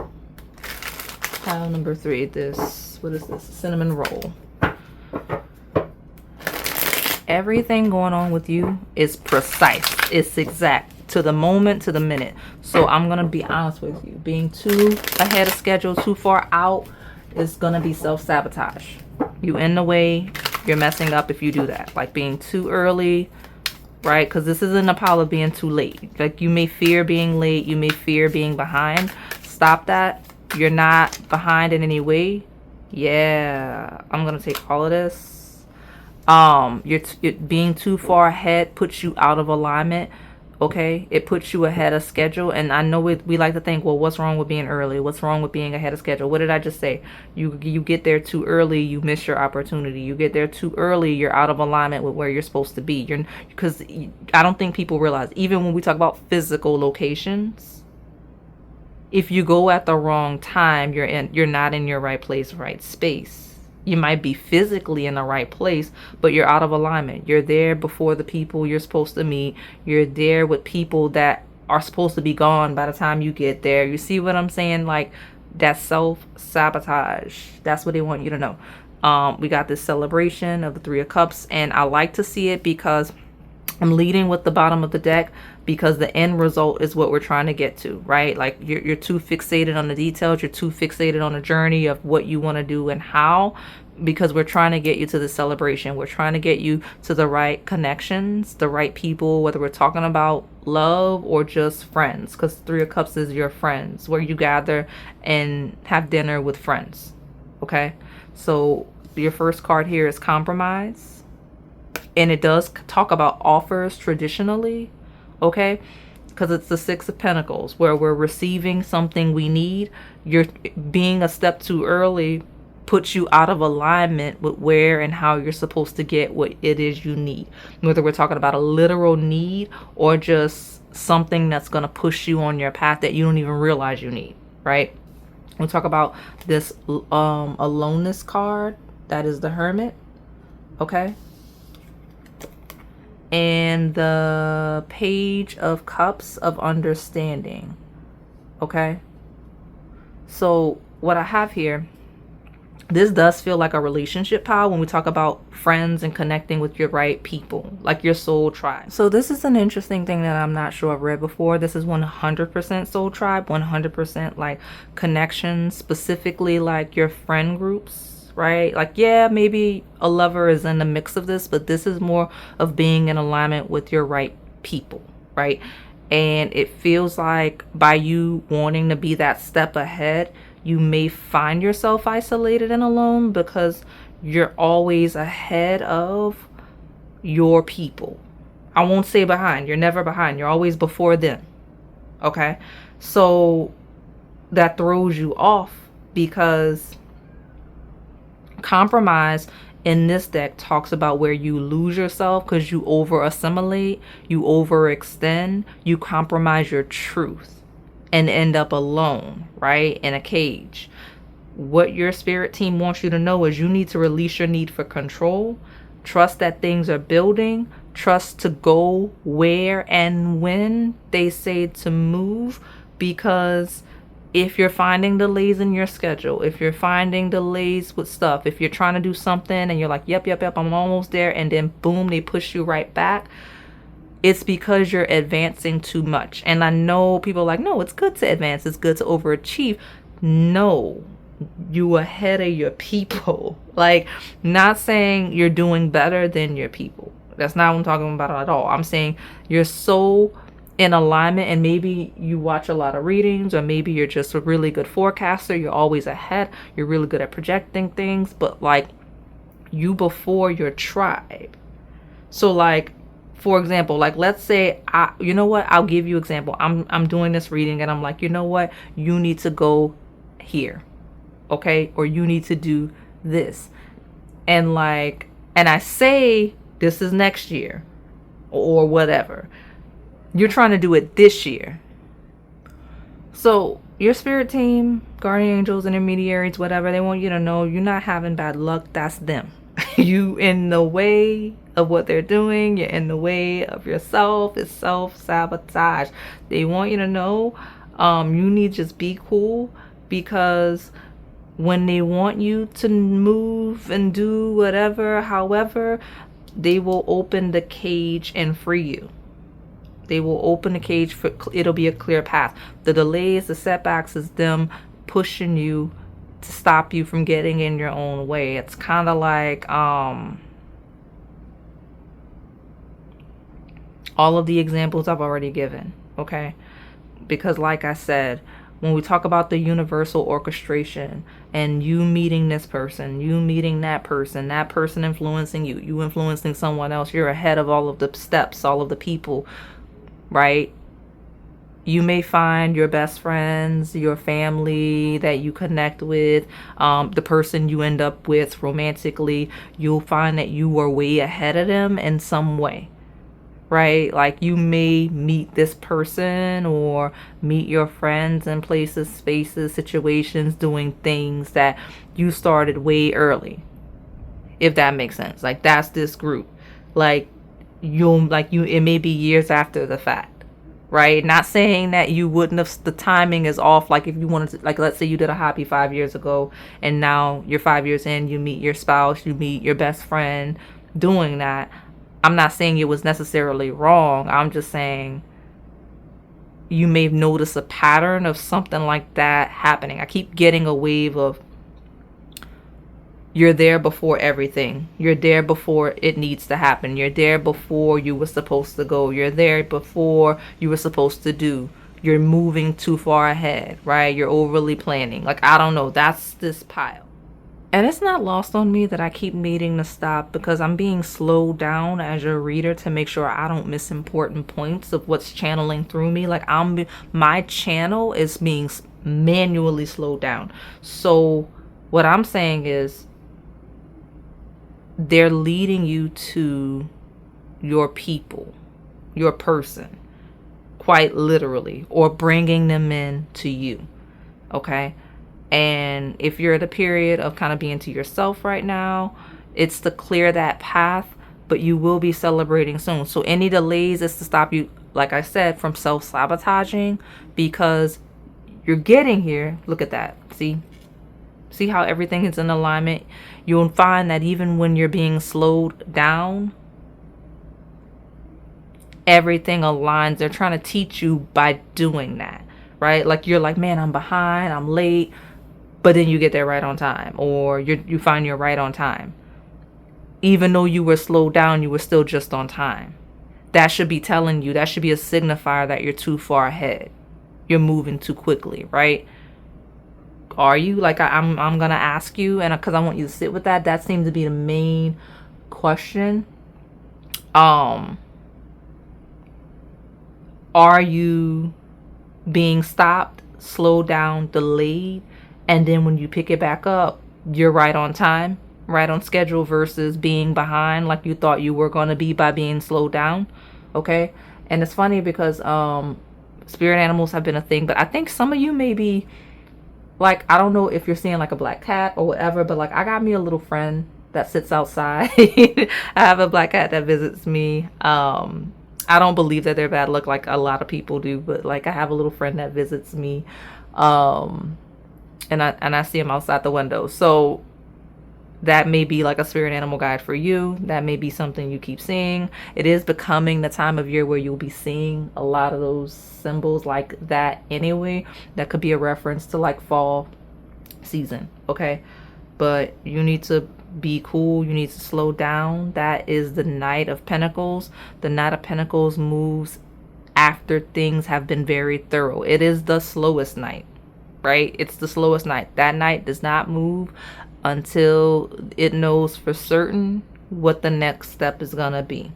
pile number 3. This, what is this? Cinnamon roll. Everything going on with you is precise. It's exact to the moment, to the minute. So I'm gonna be honest with you. Being too ahead of schedule, too far out, is gonna be self-sabotage. You in the way, you're messing up if you do that. Like being too early, right? Because this isn't a pile of being too late. Like, you may fear being late, you may fear being behind. Stop that. You're not behind in any way. Yeah, I'm gonna take all of this. You're being too far ahead puts you out of alignment. Okay, it puts you ahead of schedule. And I know we like to think, well, what's wrong with being early? What's wrong with being ahead of schedule? What did I just say? You get there too early, you miss your opportunity. You get there too early, you're out of alignment with where you're supposed to be. Because I don't think people realize, even when we talk about physical locations, if you go at the wrong time, you're not in your right place, right space. You might be physically in the right place, but you're out of alignment. You're there before the people you're supposed to meet. You're there with people that are supposed to be gone by the time you get there. You see what I'm saying? Like, that's self-sabotage. That's what they want you to know. We got this celebration of the 3 of Cups, and I like to see it because I'm leading with the bottom of the deck, because the end result is what we're trying to get to, right? Like, you're too fixated on the details. You're too fixated on the journey of what you want to do and how, because we're trying to get you to the celebration. We're trying to get you to the right connections, the right people, whether we're talking about love or just friends, because 3 of Cups is your friends, where you gather and have dinner with friends. Okay, so your first card here is compromise, and it does talk about offers traditionally. Okay, because it's the 6 of Pentacles, where we're receiving something we need. You're being a step too early puts you out of alignment with where and how you're supposed to get what it is you need, whether we're talking about a literal need or just something that's going to push you on your path that you don't even realize you need, right? We'll talk about this aloneness card. That is the Hermit. Okay, and the Page of Cups of Understanding. Okay, so what I have here, this does feel like a relationship pile when we talk about friends and connecting with your right people, like your soul tribe. So this is an interesting thing that I'm not sure I've read before. This is 100% soul tribe, 100% like connection, specifically like your friend groups. Right? Like, yeah, maybe a lover is in the mix of this, but this is more of being in alignment with your right people, right? And it feels like by you wanting to be that step ahead, you may find yourself isolated and alone because you're always ahead of your people. I won't say behind. You're never behind. You're always before them. Okay? So that throws you off because compromise in this deck talks about where you lose yourself because you over assimilate, you overextend, you compromise your truth and end up alone, right? In a cage. What your spirit team wants you to know is you need to release your need for control, trust that things are building, trust to go where and when they say to move, because if you're finding delays in your schedule, if you're finding delays with stuff, if you're trying to do something and you're like, yep, I'm almost there, and then boom, they push you right back, it's because you're advancing too much. And I know people are like, no, it's good to advance, it's good to overachieve. No, you ahead of your people. Like, not saying you're doing better than your people. That's not what I'm talking about at all. I'm saying you're so in alignment, and maybe you watch a lot of readings, or maybe you're just a really good forecaster. You're always ahead. You're really good at projecting things, but like you before your tribe. So like, for example, like let's say you know what? I'll give you example. I'm doing this reading and I'm like, you know what? You need to go here. Okay? Or you need to do this. And like, and I say this is next year or whatever. You're trying to do it this year. So your spirit team, guardian angels, intermediaries, whatever, they want you to know you're not having bad luck. That's them. You in the way of what they're doing. You're in the way of yourself. It's self-sabotage. They want you to know you need to just be cool, because when they want you to move and do whatever, however, they will open the cage and free you. They will open the cage for, it'll be a clear path. The delays, the setbacks is them pushing you to stop you from getting in your own way. It's kind of like all of the examples I've already given, okay? Because like I said, when we talk about the universal orchestration and you meeting this person, you meeting that person influencing you, you influencing someone else, you're ahead of all of the steps, all of the people, right? You may find your best friends, your family that you connect with, the person you end up with romantically, you'll find that you are way ahead of them in some way, right? Like you may meet this person or meet your friends in places, spaces, situations, doing things that you started way early, if that makes sense. Like that's this group. Like it may be years after the fact, right? Not saying that you wouldn't have, the timing is off. Like if you wanted to, like let's say you did a hobby 5 years ago and now you're 5 years in, you meet your spouse, you meet your best friend doing that. I'm not saying it was necessarily wrong. I'm just saying you may notice a pattern of something like that happening. I keep getting a wave of you're there before everything. You're there before it needs to happen. You're there before you were supposed to go. You're there before you were supposed to do. You're moving too far ahead, right? You're overly planning. Like, I don't know. That's this pile. And it's not lost on me that I keep needing to stop because I'm being slowed down as your reader to make sure I don't miss important points of what's channeling through me. Like my channel is being manually slowed down. So what I'm saying is they're leading you to your people, your person, quite literally, or bringing them in to you. Okay? And if you're at a period of kind of being to yourself right now, it's to clear that path, but you will be celebrating soon. So any delays is to stop you, like I said, from self-sabotaging, because you're getting here. Look at that. See how everything is in alignment? You'll find that even when you're being slowed down, everything aligns. They're trying to teach you by doing that, right? Like you're like, man, I'm behind, I'm late. But then you get there right on time, or you find you're right on time. Even though you were slowed down, you were still just on time. that should be telling you, that should be a signifier that you're too far ahead. You're moving too quickly, right? Are you? Like, I'm gonna ask you, and because I want you to sit with that. That seems to be the main question. Are you being stopped, slowed down, delayed, and then when you pick it back up, you're right on time, right on schedule, versus being behind like you thought you were going to be by being slowed down? Okay. And it's funny because spirit animals have been a thing, but I think some of you may be like, I don't know if you're seeing like a black cat or whatever, but like, I got me a little friend that sits outside. I have a black cat that visits me. I don't believe that they're bad luck like a lot of people do, but like, I have a little friend that visits me, and I see him outside the window. So that may be like a spirit animal guide for you. That may be something you keep seeing. It is becoming the time of year where you'll be seeing a lot of those symbols like that anyway. That could be a reference to like fall season, okay? But you need to be cool. You need to slow down. That is the Knight of Pentacles. The Knight of Pentacles moves after things have been very thorough. It is the slowest night, right? It's the slowest night. That night does not move until it knows for certain what the next step is gonna be.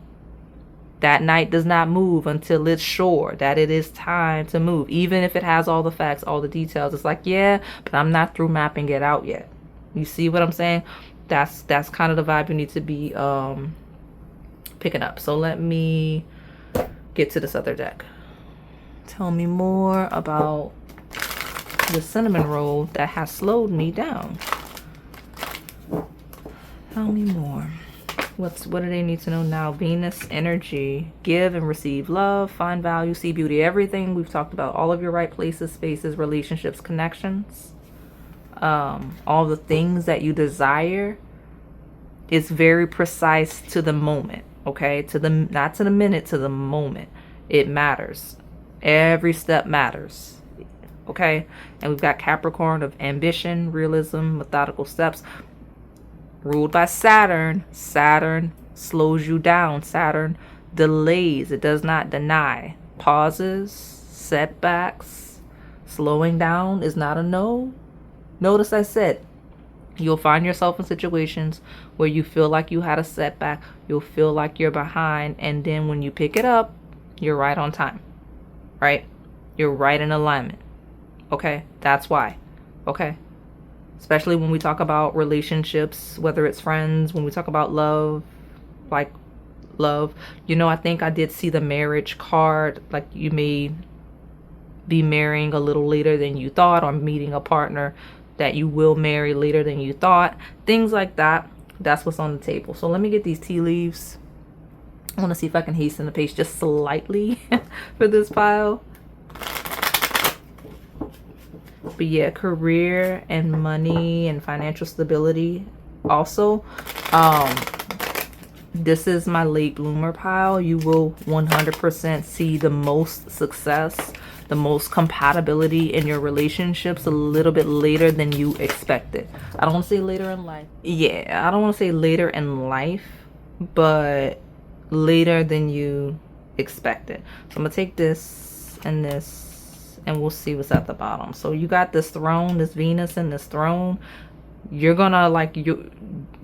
That night does not move until it's sure that it is time to move. Even if it has all the facts, all the details, it's like, yeah, but I'm not through mapping it out yet. You see what I'm saying? That's kind of the vibe you need to be picking up. So let me get to this other deck. Tell me more about the cinnamon roll that has slowed me down. Tell me more. What do they need to know now? Venus energy. Give and receive love, find value, see beauty. Everything we've talked about. All of your right places, spaces, relationships, connections. All the things that you desire. It's very precise to the moment. Okay? Not to the minute, to the moment. It matters. Every step matters. Okay? And we've got Capricorn of ambition, realism, methodical steps. Ruled by Saturn. Saturn slows you down. Saturn delays. It does not deny. Pauses, setbacks. Slowing down is not a no. Notice I said you'll find yourself in situations where you feel like you had a setback. You'll feel like you're behind. And then when you pick it up, you're right on time. Right? You're right in alignment. Okay? That's why. Okay? Especially when we talk about relationships, whether it's friends, when we talk about love, like love. You know, I think I did see the marriage card. Like, you may be marrying a little later than you thought, or meeting a partner that you will marry later than you thought. Things like that. That's what's on the table. So let me get these tea leaves. I want to see if I can hasten the pace just slightly for this pile. But yeah, career and money and financial stability also. This is my late bloomer pile. You will 100% see the most success, the most compatibility in your relationships a little bit later than you expected. I don't want to say later in life. Yeah, I don't want to say later in life, but later than you expected. So I'm going to take this and this, and we'll see what's at the bottom. So you got this throne, this Venus and this throne. You're gonna like, you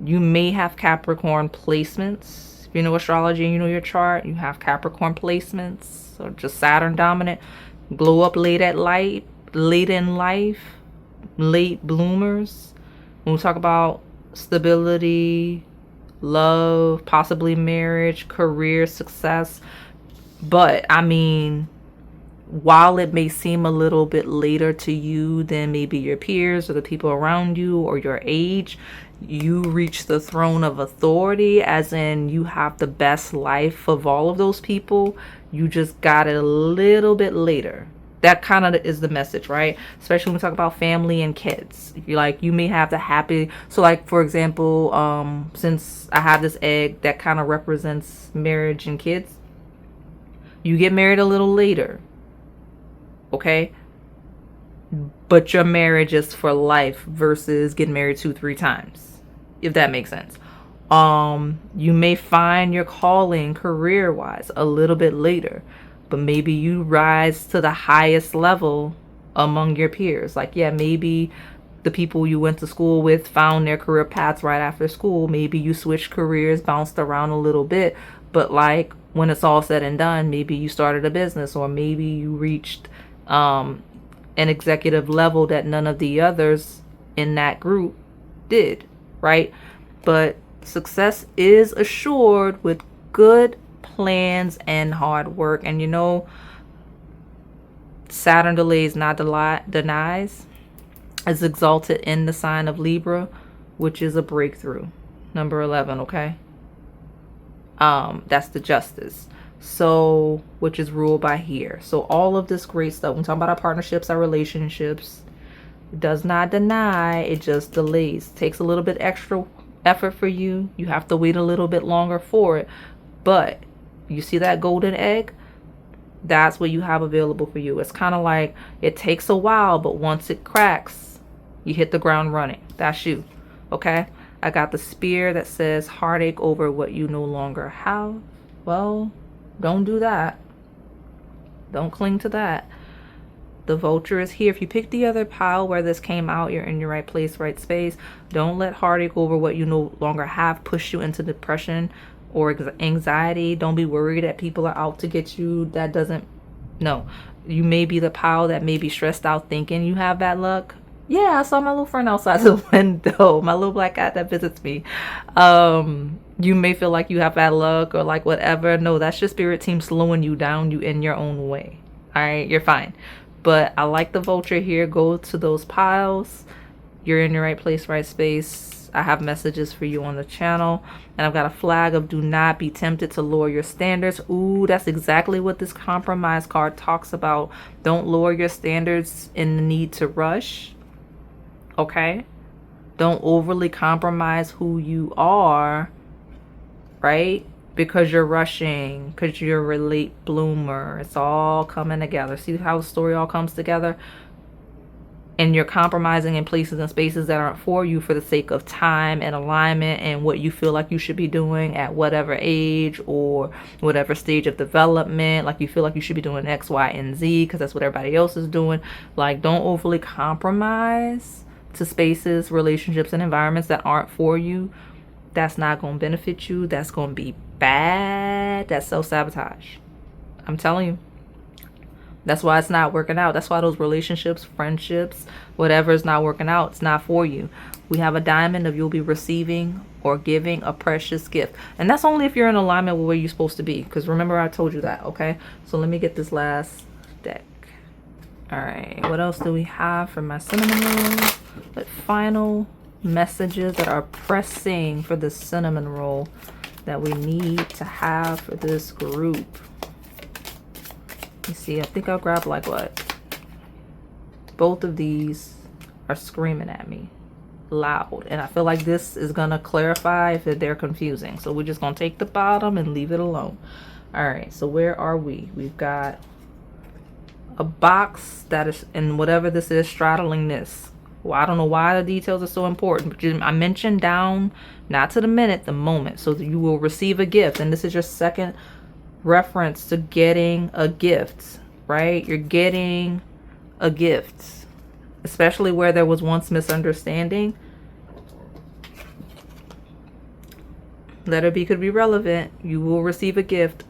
may have Capricorn placements. If you know astrology and you know your chart, you have Capricorn placements. So just Saturn dominant. Glow up late in life, late bloomers. When we talk about stability, love, possibly marriage, career success. But I mean, while it may seem a little bit later to you than maybe your peers or the people around you or your age, you reach the throne of authority, as in you have the best life of all of those people. You just got it a little bit later. That kind of is the message, right? Especially when we talk about family and kids. You may have the happy. So like, for example, since I have this egg that kind of represents marriage and kids, you get married a little later. Okay, but your marriage is for life versus getting married 2-3 times, if that makes sense. You may find your calling career-wise a little bit later, but maybe you rise to the highest level among your peers. Like, yeah, maybe the people you went to school with found their career paths right after school. Maybe you switched careers, bounced around a little bit, but like when it's all said and done, maybe you started a business, or maybe you reached an executive level that none of the others in that group did, right? But success is assured with good plans and hard work. And you know, Saturn delays, not denies, is exalted in the sign of Libra, which is a breakthrough. Number 11, okay? That's the justice. So, which is ruled by here. So all of this great stuff, we're talking about our partnerships, our relationships, does not deny, it just delays. Takes a little bit extra effort for you. You have to wait a little bit longer for it. But you see that golden egg? That's what you have available for you. It's kind of like it takes a while, but once it cracks, you hit the ground running. That's you. Okay? I got the spear that says heartache over what you no longer have. Well, don't do that. Don't cling to that. The vulture is here. If you pick the other pile where this came out, you're in your right place, right space. Don't let heartache over what you no longer have push you into depression or anxiety. Don't be worried that people are out to get you. That doesn't, no. You may be the pile that may be stressed out thinking you have bad luck. Yeah, I saw my little friend outside the window, my little black cat that visits me. You may feel like you have bad luck or like whatever. No, that's your spirit team slowing you down. You in your own way. All right, you're fine. But I like the vulture here. Go to those piles. You're in your right place, right space. I have messages for you on the channel. And I've got a flag of do not be tempted to lower your standards. Ooh, that's exactly what this compromise card talks about. Don't lower your standards in the need to rush. Okay? Don't overly compromise who you are, right? Because you're rushing, because you're a late bloomer. It's all coming together. See how the story all comes together? And you're compromising in places and spaces that aren't for you for the sake of time and alignment and what you feel like you should be doing at whatever age or whatever stage of development. Like you feel like you should be doing X, Y, and Z because that's what everybody else is doing. Like, don't overly compromise to spaces, relationships, and environments that aren't for you. That's not going to benefit you. That's going to be bad. That's self-sabotage. I'm telling you. That's why it's not working out. That's why those relationships, friendships, whatever is not working out, it's not for you. We have a diamond of you'll be receiving or giving a precious gift. And that's only if you're in alignment with where you're supposed to be. Because remember, I told you that, okay? So let me get this last deck. All right. What else do we have for my cinnamon roll? But final messages that are pressing for the cinnamon roll that we need to have for this group. Let me see. I think I'll grab like what? Both of these are screaming at me loud. And I feel like this is going to clarify if they're confusing. So we're just going to take the bottom and leave it alone. All right. So where are we? We've got a box that is, and whatever this is, straddling this. Well, I don't know why the details are so important, but I mentioned down, not to the minute, the moment. So that you will receive a gift. And this is your second reference to getting a gift, right? You're getting a gift, especially where there was once misunderstanding. Letter B could be relevant. You will receive a gift,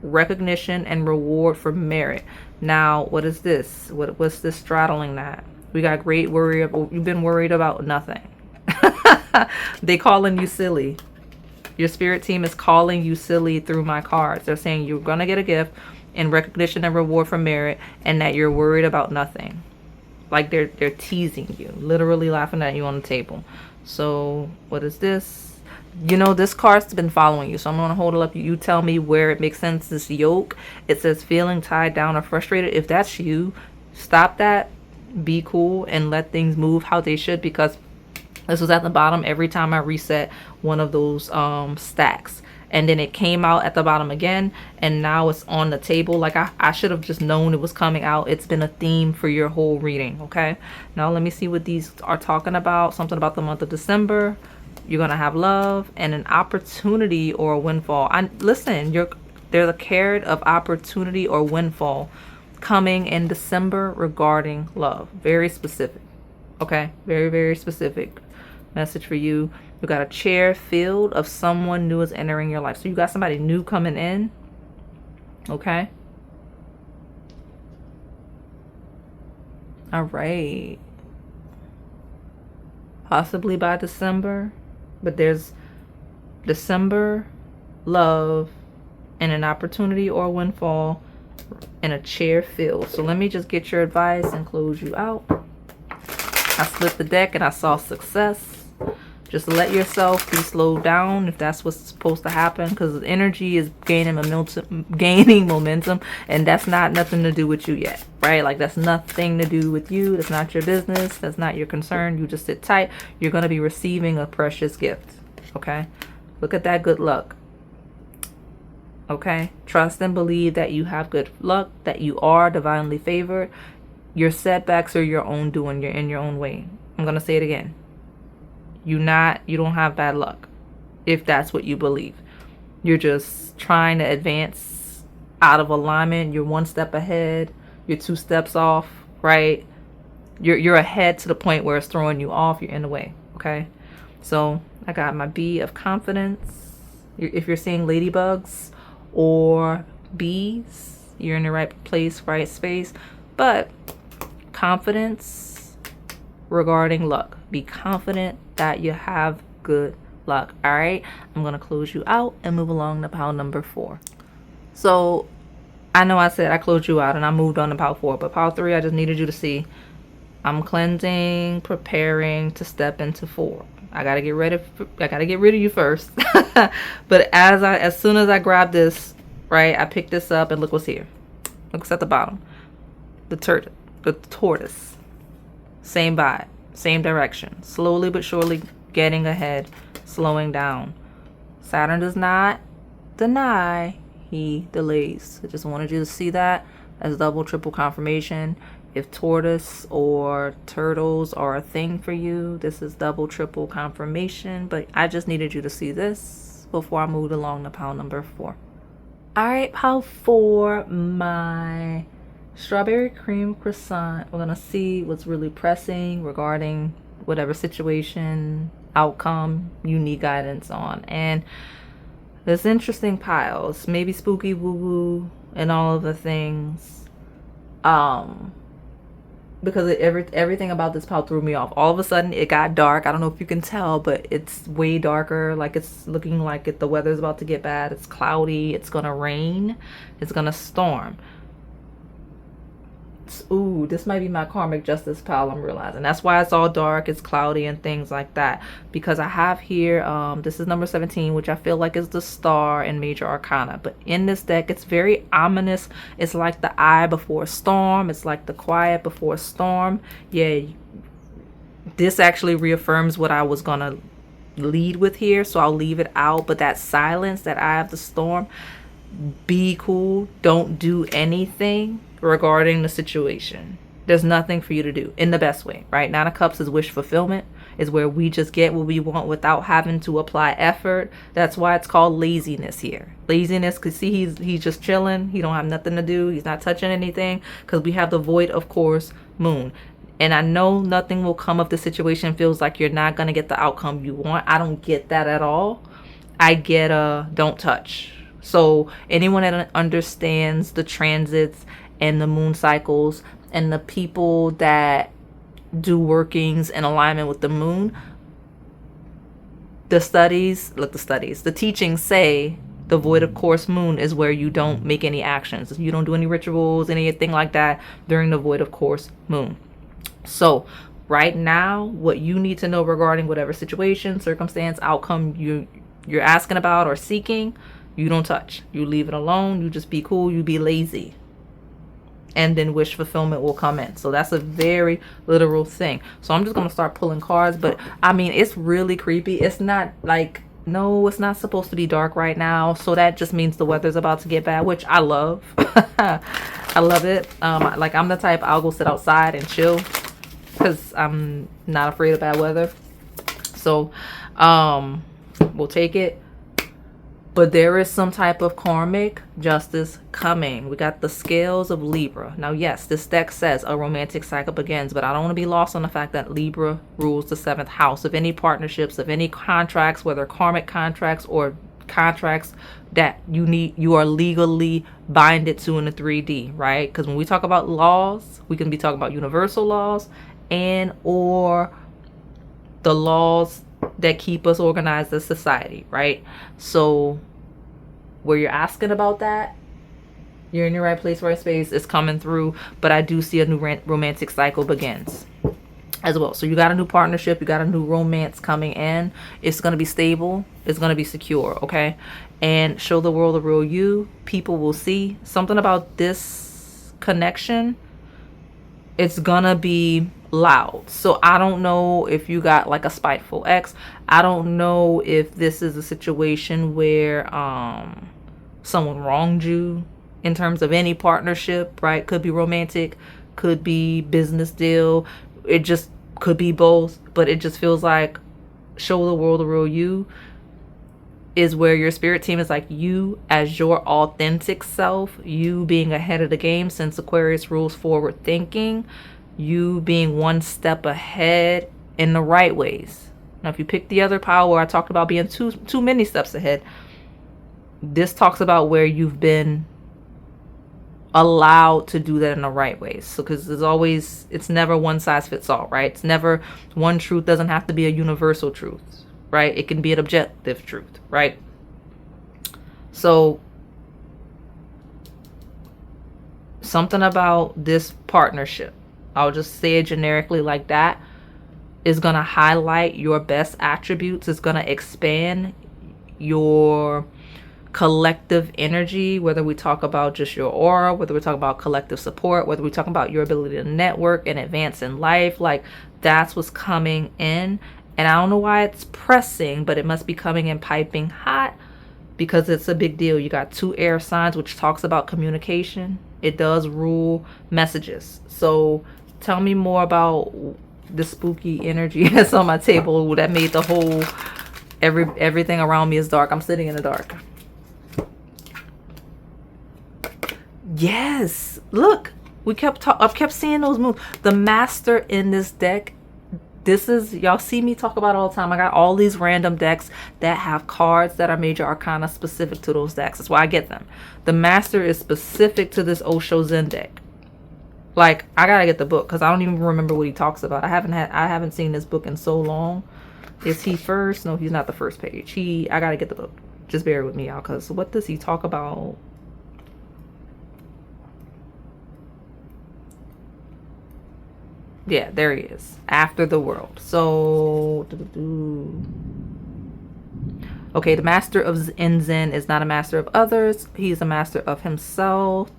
recognition, and reward for merit. Now, what is this? What's this straddling that? We got great worry. You've been worried about nothing. They calling you silly. Your spirit team is calling you silly through my cards. They're saying you're going to get a gift in recognition and reward for merit and that you're worried about nothing. Like they're teasing you, literally laughing at you on the table. So what is this? You know, this card's been following you. So I'm going to hold it up. You tell me where it makes sense. This yoke, it says feeling tied down or frustrated. If that's you, stop that. Be cool and let things move how they should, because this was at the bottom every time I reset one of those stacks, and then it came out at the bottom again, and now it's on the table. Like I should have just known it was coming out. It's been a theme for your whole reading. Okay, now let me see what these are talking about. Something about the month of December. You're going to have love and an opportunity or a windfall. Listen, there's a carrot of opportunity or windfall coming in December regarding love. Very specific. Okay? Very, very specific message for you. You got a chair filled of someone new is entering your life. So you got somebody new coming in. Okay? All right. Possibly by December. But there's December, love, and an opportunity or windfall, and a chair filled. So let me just get your advice and close you out. I split the deck and I saw success. Just let yourself be slowed down if that's what's supposed to happen, because the energy is gaining momentum, and that's not nothing to do with you yet, right? Like, that's nothing to do with you. That's not your business. That's not your concern. You just sit tight. You're going to be receiving a precious gift, okay? Look at that good luck, okay? Trust and believe that you have good luck, that you are divinely favored. Your setbacks are your own doing. You're in your own way. I'm going to say it again. You don't have bad luck if that's what you believe. You're just trying to advance out of alignment. You're one step ahead. You're two steps off, right? You're ahead to the point where it's throwing you off. You're in the way, okay? So I got my B of confidence. If you're seeing ladybugs or bees, you're in the right place, right space. But confidence regarding luck. Be confident that you have good luck. All right, I'm gonna close you out and move along to pile number 4. So I know I said I closed you out and I moved on to pile 4, but pile 3, I just needed you to see I'm cleansing, preparing to step into 4. I gotta get rid of you first. But as soon as I grab this, right, I pick this up and look what's here. Look what's at the bottom. The tortoise. Same vibe. Same direction. Slowly but surely getting ahead, slowing down. Saturn does not deny, he delays. I just wanted you to see that as double, triple confirmation. If tortoise or turtles are a thing for you, this is double, triple confirmation. But I just needed you to see this before I moved along to pile number 4. All right, pile 4, my strawberry cream croissant. We're gonna see what's really pressing regarding whatever situation, outcome you need guidance on. And there's interesting piles, maybe spooky, woo woo, and all of the things. Because everything about this pile threw me off. All of a sudden it got dark. I don't know if you can tell, but it's way darker. Like, it's looking like the weather's about to get bad. It's cloudy. It's gonna rain. It's gonna storm. Ooh, this might be my karmic justice pile, I'm realizing. That's why it's all dark, it's cloudy, and things like that. Because I have here, this is number 17, which I feel like is the star in major arcana. But in this deck, it's very ominous. It's like the eye before a storm. It's like the quiet before a storm. Yeah, this actually reaffirms what I was gonna lead with here, so I'll leave it out. But that silence, that eye of the storm, be cool. Don't do anything regarding the situation. There's nothing for you to do in the best way, right? 9 of Cups is wish fulfillment, is where we just get what we want without having to apply effort. That's why it's called laziness here. Laziness, because see, he's just chilling. He don't have nothing to do. He's not touching anything, because we have the void, of course, moon. And I know nothing will come of the situation. Feels like you're not going to get the outcome you want. I don't get that at all. I get don't touch. So anyone that understands the transits and the moon cycles and the people that do workings in alignment with the moon, the teachings say the void of course moon is where you don't make any actions. You don't do any rituals, anything like that during the void of course moon. So right now, what you need to know regarding whatever situation, circumstance, outcome you're asking about or seeking, you don't touch. You leave it alone. You just be cool. You be lazy. And then wish fulfillment will come in. So that's a very literal thing. So I'm just going to start pulling cards. But I mean, it's really creepy. It's not like, no, it's not supposed to be dark right now. So that just means the weather's about to get bad, which I love. I love it. Like, I'm the type, I'll go sit outside and chill because I'm not afraid of bad weather. So We'll take it. But there is some type of karmic justice coming. We got the scales of Libra. Now, yes, this deck says a romantic cycle begins, but I don't want to be lost on the fact that Libra rules the 7th house of any partnerships, of any contracts, whether karmic contracts or contracts that you are legally binded to in the 3D, right? Because when we talk about laws, we can be talking about universal laws and or the laws that keep us organized as society, right? So where you're asking about that, you're in your right place, right space. It's coming through, but I do see a new romantic cycle begins as well. So you got a new partnership, you got a new romance coming in. It's going to be stable, it's going to be secure, okay? And show the world the real you. People will see something about this connection. It's gonna be loud. So I don't know if you got like a spiteful ex. I don't know if this is a situation where someone wronged you in terms of any partnership, right? Could be romantic, could be business deal. It just could be both, but it just feels like show the world the real you is where your spirit team is like you as your authentic self, you being ahead of the game since Aquarius rules forward thinking, you being one step ahead in the right ways. Now, if you pick the other pile where I talked about being too many steps ahead, this talks about where you've been allowed to do that in the right ways. So because it's never one size fits all, right? It's never one truth, doesn't have to be a universal truth, right? It can be an objective truth, right? So something about this partnership, I'll just say it generically like that, is going to highlight your best attributes. It's going to expand your collective energy, whether we talk about just your aura, whether we talk about collective support, whether we talk about your ability to network and advance in life. Like, that's what's coming in. And I don't know why it's pressing, but it must be coming in piping hot because it's a big deal. You got 2 air signs, which talks about communication. It does rule messages. So tell me more about the spooky energy that's on my table that made the whole everything around me is dark. I'm sitting in the dark. Yes, look, I kept seeing those moves. The master in this deck, this is, y'all see me talk about it all the time. I got all these random decks that have cards that are major arcana specific to those decks. That's why I get them. The master is specific to this Osho Zen deck. Like, I gotta get the book because I don't even remember what he talks about. I haven't seen this book in so long. Is he first? No, he's not the first page. I gotta get the book. Just bear with me, y'all, because what does he talk about? Yeah, there he is. After the world. So, okay, the master of in Zen is not a master of others. He's a master of himself.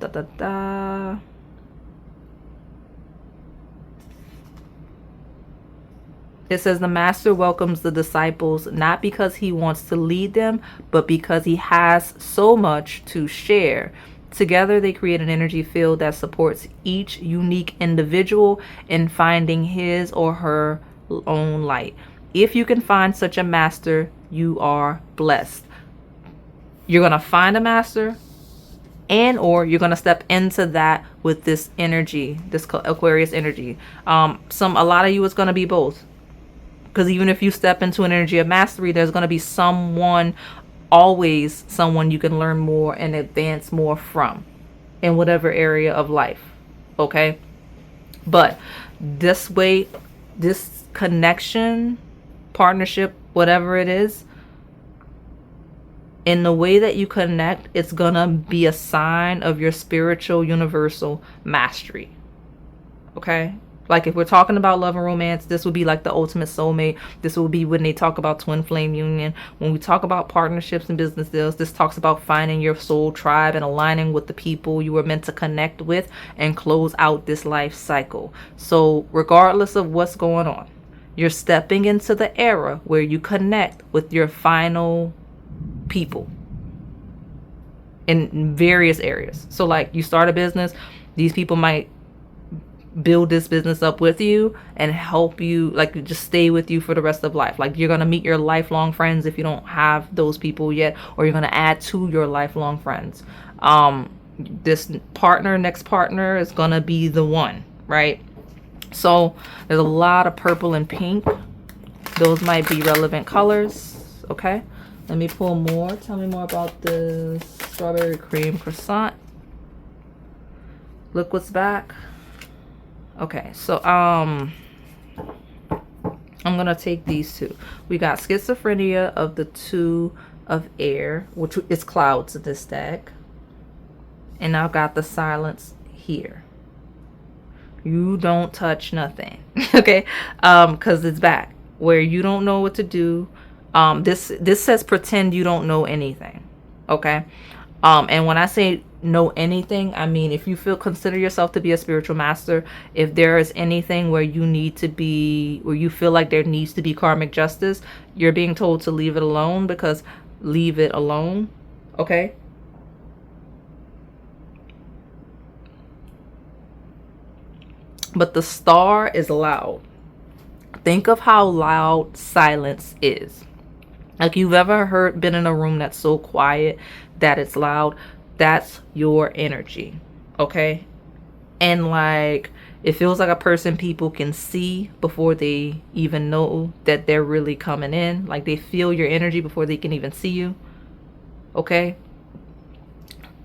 It says the master welcomes the disciples not because he wants to lead them, but because he has so much to share. Together, they create an energy field that supports each unique individual in finding his or her own light. If you can find such a master, you are blessed. You're going to find a master, and or you're going to step into that with this energy, this Aquarius energy. A lot of you is going to be both. Because even if you step into an energy of mastery, there's going to be always someone you can learn more and advance more from in whatever area of life. Okay. But this way, this connection, partnership, whatever it is, in the way that you connect, it's gonna be a sign of your spiritual universal mastery. Okay. Like if we're talking about love and romance, this would be like the ultimate soulmate. This will be when they talk about twin flame union. When we talk about partnerships and business deals, this talks about finding your soul tribe and aligning with the people you were meant to connect with and close out this life cycle. So regardless of what's going on, you're stepping into the era where you connect with your final people in various areas. So like you start a business, these people might build this business up with you and help you, like just stay with you for the rest of life. Like you're going to meet your lifelong friends if you don't have those people yet, or you're going to add to your lifelong friends. This next partner is going to be the one, right? So there's a lot of purple and pink. Those might be relevant colors. Okay, let me pull more. Tell me more about the strawberry cream croissant. Look what's back. Okay, so I'm gonna take these two. We got schizophrenia of the 2 of air, which is clouds in this deck, and I've got the silence here. You don't touch nothing. Okay, because it's back where you don't know what to do. This says pretend you don't know anything. Okay, and when I say know anything, I mean if you consider yourself to be a spiritual master, if there is anything where you need to be, where you feel like there needs to be karmic justice, you're being told to leave it alone, because leave it alone. Okay, but the star is loud. Think of how loud silence is. Like, you've ever been in a room that's so quiet that it's loud? That's your energy. Okay, and like it feels like a person people can see before they even know that they're really coming in. Like they feel your energy before they can even see you. Okay,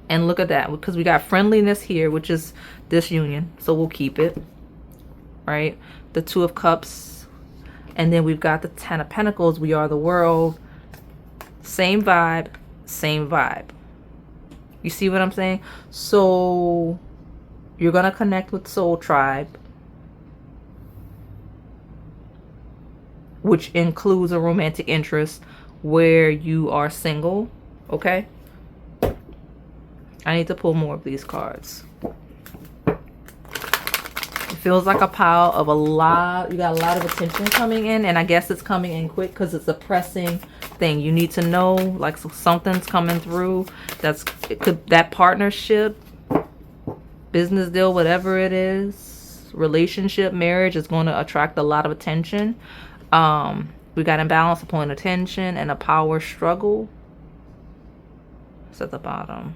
and look at that, because we got friendliness here, which is this union, so we'll keep it, right? The 2 of cups, and then we've got the 10 of pentacles. We are the world. Same vibe, same vibe. You see what I'm saying? So you're going to connect with Soul Tribe, which includes a romantic interest where you are single. Okay, I need to pull more of these cards. It feels like a pile of you got a lot of attention coming in, and I guess it's coming in quick because it's a pressing thing. You need to know, like, something's coming through. That partnership, business deal, whatever it is, relationship, marriage, is going to attract a lot of attention. We got imbalance, a point of tension, and a power struggle. It's at the bottom.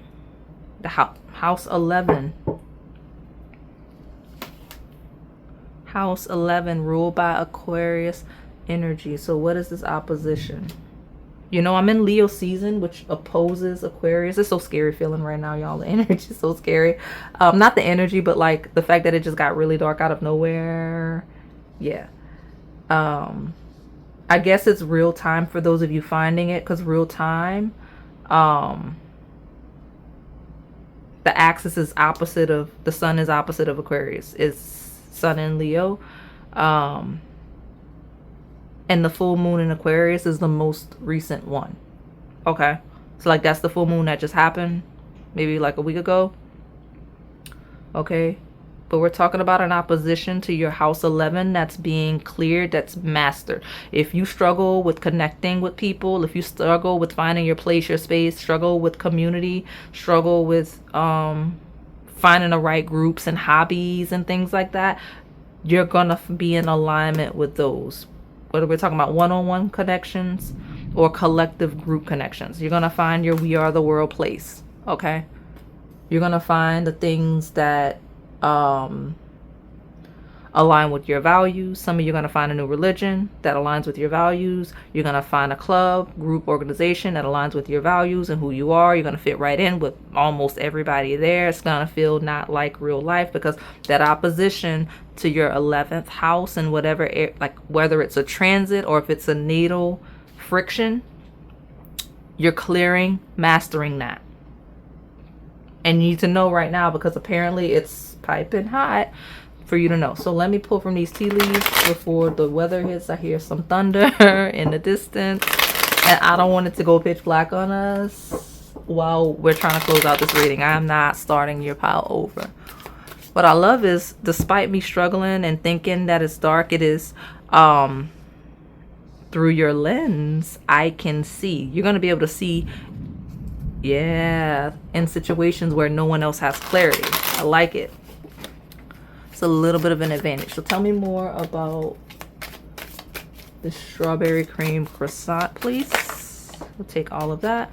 The house 11. House 11 ruled by Aquarius energy. So what is this opposition? You know, I'm in Leo season, which opposes Aquarius. It's so scary feeling right now, y'all. The energy is so scary. Not the energy, but like the fact that it just got really dark out of nowhere. Yeah. I guess it's real time for those of you finding it, because real time, the axis is opposite of, the sun is opposite of Aquarius. It's sun in Leo. And the full moon in Aquarius is the most recent one. Okay, so like that's the full moon that just happened maybe like a week ago. Okay, but we're talking about an opposition to your house 11 that's being cleared, that's mastered. If you struggle with connecting with people, if you struggle with finding your place, your space, struggle with community, struggle with finding the right groups and hobbies and things like that, you're gonna be in alignment with those. Whether we're talking about one-on-one connections or collective group connections, you're gonna find your we are the world place. Okay, you're gonna find the things that align with your values. Some of you are gonna find a new religion that aligns with your values. You're gonna find a club, group, organization that aligns with your values and who you are. You're gonna fit right in with almost everybody there. It's gonna feel not like real life, because that opposition to your 11th house and whatever, like whether it's a transit or if it's a natal friction, you're clearing, mastering that. And you need to know right now, because apparently it's piping hot for you to know. So let me pull from these tea leaves before the weather hits. I hear some thunder in the distance, and I don't want it to go pitch black on us while we're trying to close out this reading. I'm not starting your pile over. What I love is, despite me struggling and thinking that it's dark, it is, through your lens, I can see. You're going to be able to see, yeah, in situations where no one else has clarity. I like it. It's a little bit of an advantage. So tell me more about the strawberry cream croissant, please. We'll take all of that.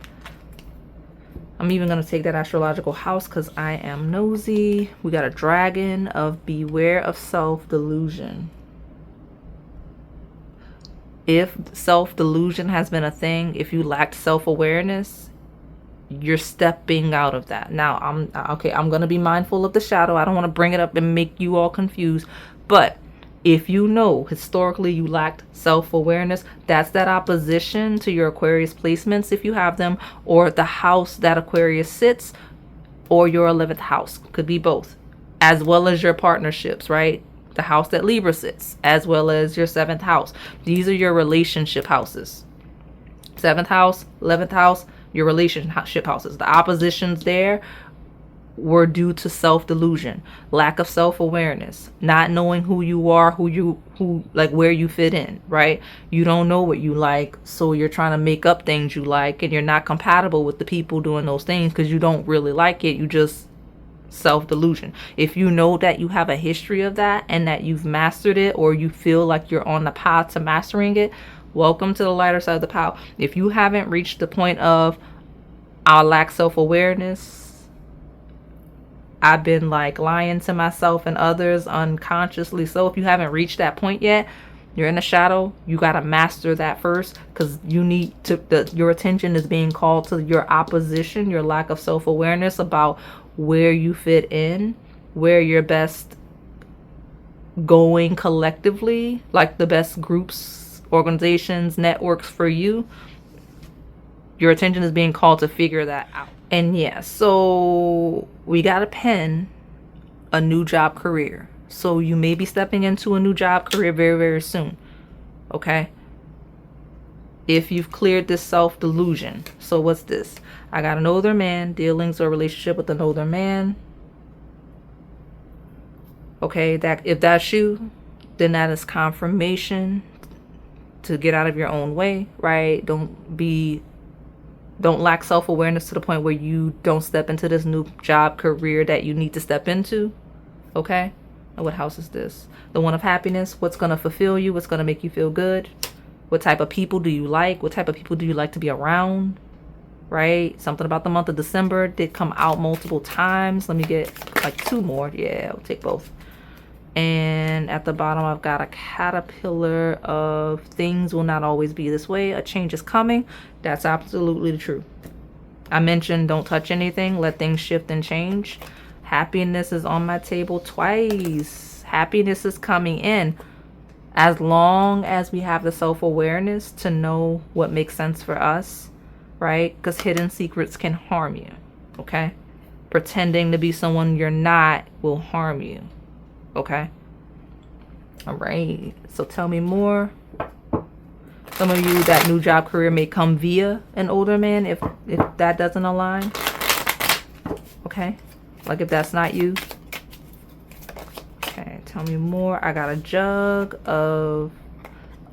I'm even going to take that astrological house because I am nosy. We got a dragon of beware of self-delusion. If self-delusion has been a thing, if you lacked self-awareness, you're stepping out of that. Now, I'm going to be mindful of the shadow. I don't want to bring it up and make you all confused. But if you know historically you lacked self-awareness, that's that opposition to your Aquarius placements, if you have them, or the house that Aquarius sits, or your 11th house. Could be both, as well as your partnerships, right? The house that Libra sits, as well as your 7th house. These are your relationship houses. 7th house, 11th house, your relationship houses. The oppositions there were due to self-delusion, lack of self-awareness, not knowing who you are, like where you fit in, right? You don't know what you like, so you're trying to make up things you like, and you're not compatible with the people doing those things because you don't really like it. You just self-delusion. If you know that you have a history of that and that you've mastered it, or you feel like you're on the path to mastering it, welcome to the lighter side of the path. If you haven't reached the point of I lack self-awareness, I've been like lying to myself and others unconsciously. So if you haven't reached that point yet, you're in the shadow. You got to master that first, because you need to, your attention is being called to your opposition, your lack of self-awareness about where you fit in, where you're best going collectively, like the best groups, organizations, networks for you. Your attention is being called to figure that out. And yeah, so we got to pen a new job career. So you may be stepping into a new job career very, very soon. Okay? If you've cleared this self-delusion. So what's this? I got an older man, dealings or relationship with an older man. Okay, that if that's you, then that is confirmation to get out of your own way, right? Don't lack self-awareness to the point where you don't step into this new job career that you need to step into. Okay? And what house is this? The one of happiness. What's going to fulfill you? What's going to make you feel good? What type of people do you like? What type of people do you like to be around? Right? Something about the month of December did come out multiple times. Let me get like 2 more. Yeah, I'll take both. And at the bottom, I've got a caterpillar of things will not always be this way. A change is coming. That's absolutely true. I mentioned don't touch anything. Let things shift and change. Happiness is on my table twice. Happiness is coming in. As long as we have the self-awareness to know what makes sense for us, right? Because hidden secrets can harm you, okay? Pretending to be someone you're not will harm you, okay? All right, so tell me more. Some of you, that new job career may come via an older man if that doesn't align, okay? Like if that's not you. Okay, tell me more. I got a jug of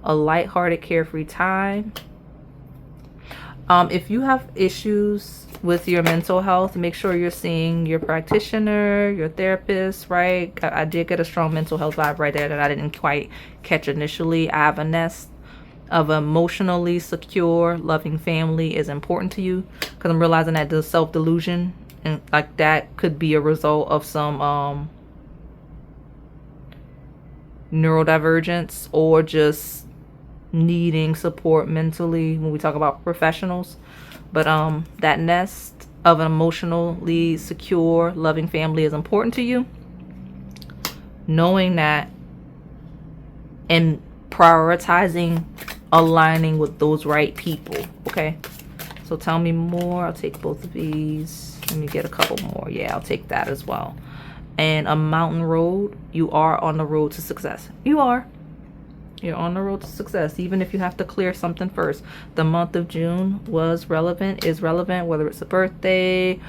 a lighthearted, carefree time. If you have issues with your mental health, make sure you're seeing your practitioner, your therapist, right? I did get a strong mental health vibe right there that I didn't quite catch initially. I have a nest of emotionally secure, loving family is important to you, because I'm realizing that the self-delusion and like that could be a result of some neurodivergence, or just needing support mentally when we talk about professionals. But that nest of an emotionally secure, loving family is important to you. Knowing that and prioritizing aligning with those right people, okay? So tell me more. I'll take both of these. Let me get a couple more. Yeah, I'll take that as well. And a mountain road. You are on the road to success. You are. You're on the road to success, even if you have to clear something first. The month of June was relevant, is relevant, whether it's a birthday,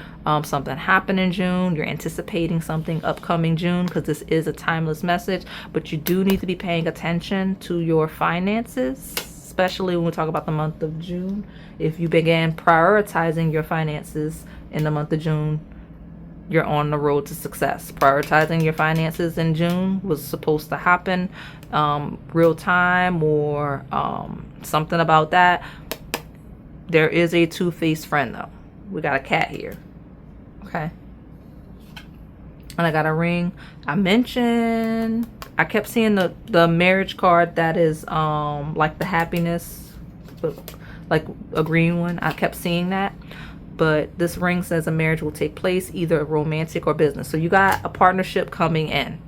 something happened in June, you're anticipating something upcoming June, because this is a timeless message. But you do need to be paying attention to your finances, especially when we talk about the month of June. If you began prioritizing your finances in the month of June, you're on the road to success. Prioritizing your finances in June was supposed to happen real time, or something about that. There is a two-faced friend though. We got a cat here. Okay. And I got a ring. I kept seeing the marriage card that is like the happiness, like a green one. I kept seeing that. But this ring says a marriage will take place, either romantic or business. So you got a partnership coming in,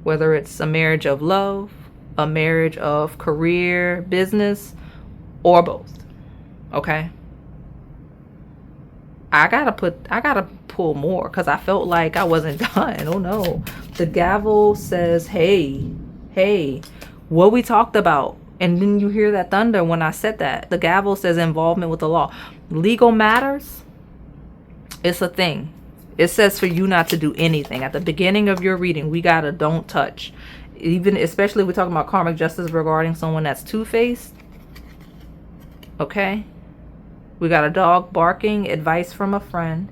whether it's a marriage of love, a marriage of career, business, or both. Okay. I gotta pull more because I felt like I wasn't done. Oh no. The gavel says, hey, what we talked about. And then you hear that thunder when I said that. The gavel says involvement with the law. Legal matters. It's a thing. It says for you not to do anything. At the beginning of your reading, we got a don't touch. Even, especially we're talking about karmic justice regarding someone that's two-faced. Okay. We got a dog barking, advice from a friend.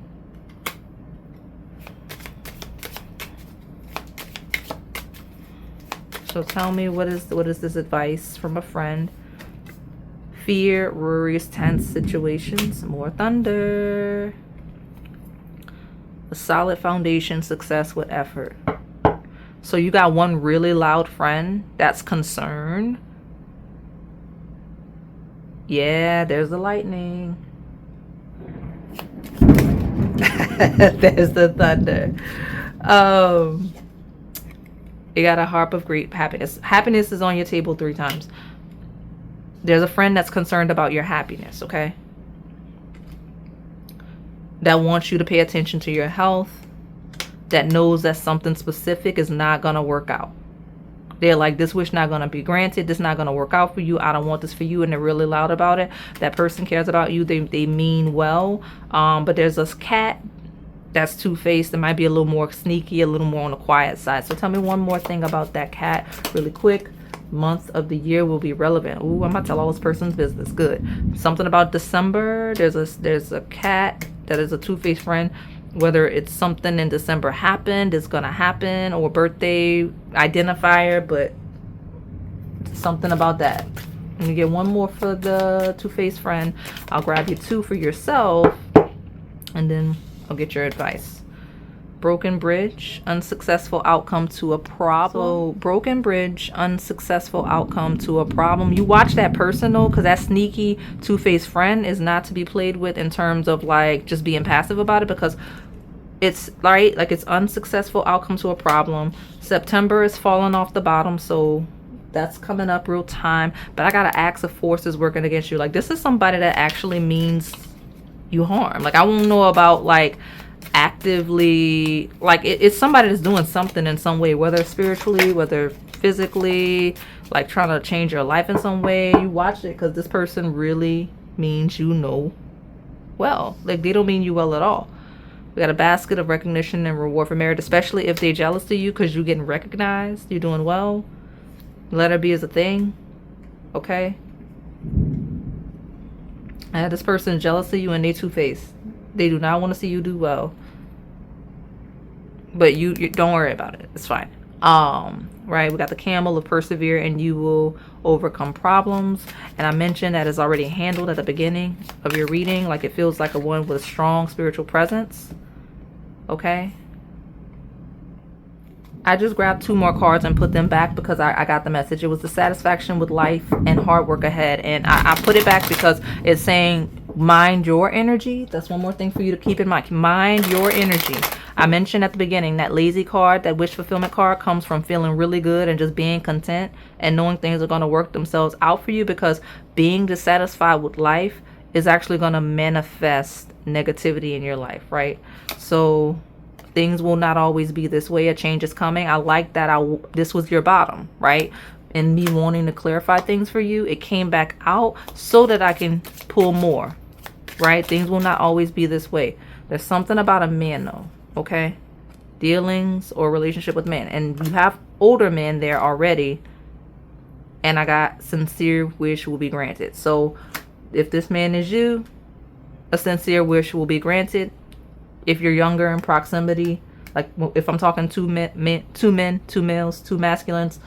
So tell me, what is this advice from a friend? Fear, worries, tense situations. More thunder. A solid foundation, success with effort. So you got one really loud friend that's concerned. Yeah, there's the lightning. There's the thunder. You got a harp of great happiness. Happiness is on your table 3 times. There's a friend that's concerned about your happiness, okay? That wants you to pay attention to your health. That knows that something specific is not going to work out. They're like, this wish not going to be granted. This not going to work out for you. I don't want this for you. And they're really loud about it. That person cares about you. They mean well. But there's this cat that's two-faced. It might be a little more sneaky, a little more on the quiet side. So tell me one more thing about that cat really quick. Month of the year will be relevant. Ooh, I'm about to tell all this person's business. Good. Something about December. There's a cat that is a two-faced friend. Whether it's something in December happened, it's gonna happen, or birthday identifier, but something about that. And you get one more for the two-faced friend. I'll grab you 2 for yourself, and then I'll get your advice. Broken bridge, unsuccessful outcome to a problem. So, broken bridge, unsuccessful outcome to a problem. You watch that person though, because that sneaky two-faced friend is not to be played with in terms of like just being passive about it, because it's right, like it's unsuccessful outcome to a problem. September is falling off the bottom, so that's coming up real time. But I gotta ask if force is working against you. Like, this is somebody that actually means you harm. Like, I won't know about like actively, like it's somebody that's doing something in some way, whether spiritually, whether physically, like trying to change your life in some way. You watch it because this person really means you know well. Like, they don't mean you well at all. We got a basket of recognition and reward for merit, especially if they're jealous of you because you're getting recognized, you're doing well. Letter B is a thing. Okay. This person is jealous of you and they two-faced. They do not want to see you do well. But you don't worry about it. It's fine. Right, we got the camel of persevere and you will overcome problems. And I mentioned that is already handled at the beginning of your reading. Like, it feels like a one with a strong spiritual presence. Okay. I just grabbed 2 more cards and put them back because I got the message. It was the satisfaction with life and hard work ahead. And I put it back because it's saying mind your energy. That's one more thing for you to keep in mind. Mind your energy. I mentioned at the beginning that lazy card, that wish fulfillment card, comes from feeling really good and just being content and knowing things are going to work themselves out for you, because being dissatisfied with life is actually going to manifest negativity in your life, right? So things will not always be this way. A change is coming. I like that this was your bottom, right? And me wanting to clarify things for you, it came back out so that I can pull more, right? Things will not always be this way. There's something about a man though, okay? Dealings or relationship with men. And you have older men there already. And I got sincere wish will be granted. So if this man is you, a sincere wish will be granted. if you're younger in proximity, like if I'm talking two men, two males, two masculines,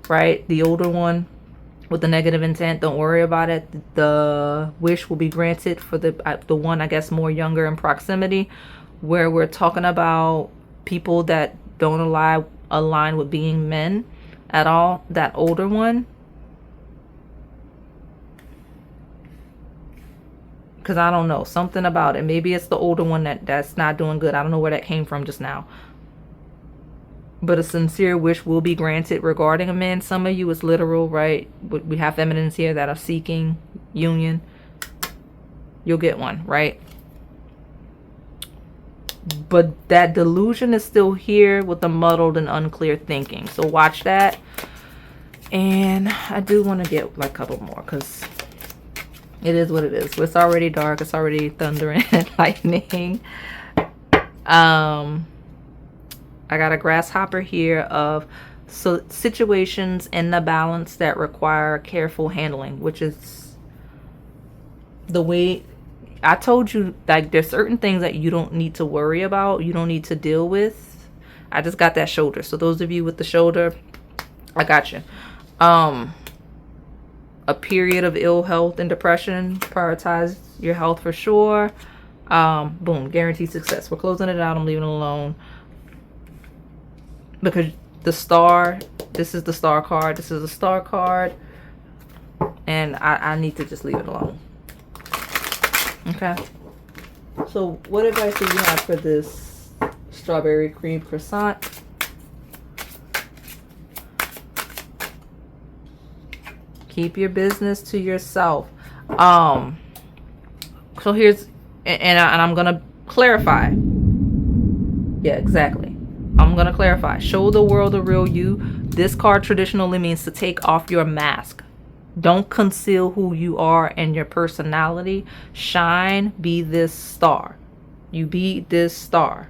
right? The older one with the negative intent, don't worry about it. The wish will be granted for the one, I guess, more younger in proximity, where we're talking about people that don't align with being men at all. That older one, because I don't know, something about it. Maybe it's the older one that's not doing good. I don't know where that came from just now. But a sincere wish will be granted regarding a man. Some of you is literal, right? We have feminines here that are seeking union. You'll get one, right? But that delusion is still here with the muddled and unclear thinking. So watch that. And I do want to get like a couple more, because it is what it is. It's already dark. It's already thundering and lightning. I got a grasshopper here of situations in the balance that require careful handling, which is the way I told you, like there's certain things that you don't need to worry about. You don't need to deal with. I just got that shoulder. So those of you with the shoulder, I got you. A period of ill health and depression. Prioritize your health for sure. Boom, guaranteed success. We're closing it out. I'm leaving it alone. Because the star, this is the star card. This is a star card. And I need to just leave it alone. Okay. So what advice do you have for this strawberry cream croissant? Keep your business to yourself. So here's, and I'm gonna clarify. Yeah, exactly. I'm gonna clarify. Show the world the real you. This card traditionally means to take off your mask. Don't conceal who you are and your personality. Shine. Be this star. You be this star.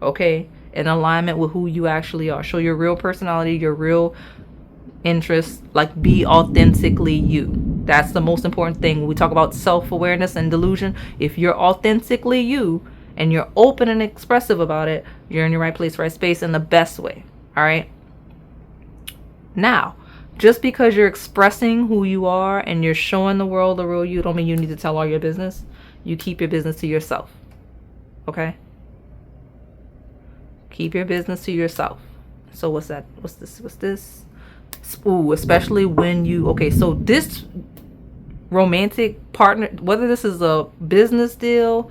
Okay? In alignment with who you actually are. Show your real personality, your real interests. Like, be authentically you. That's the most important thing. When we talk about self-awareness and delusion, if you're authentically you and you're open and expressive about it, you're in your right place, right space in the best way. All right? Now, just because you're expressing who you are and you're showing the world the real you, don't mean you need to tell all your business. You keep your business to yourself. Okay? Keep your business to yourself. So what's that? What's this? Ooh, especially when you, okay, so this romantic partner, whether this is a business deal,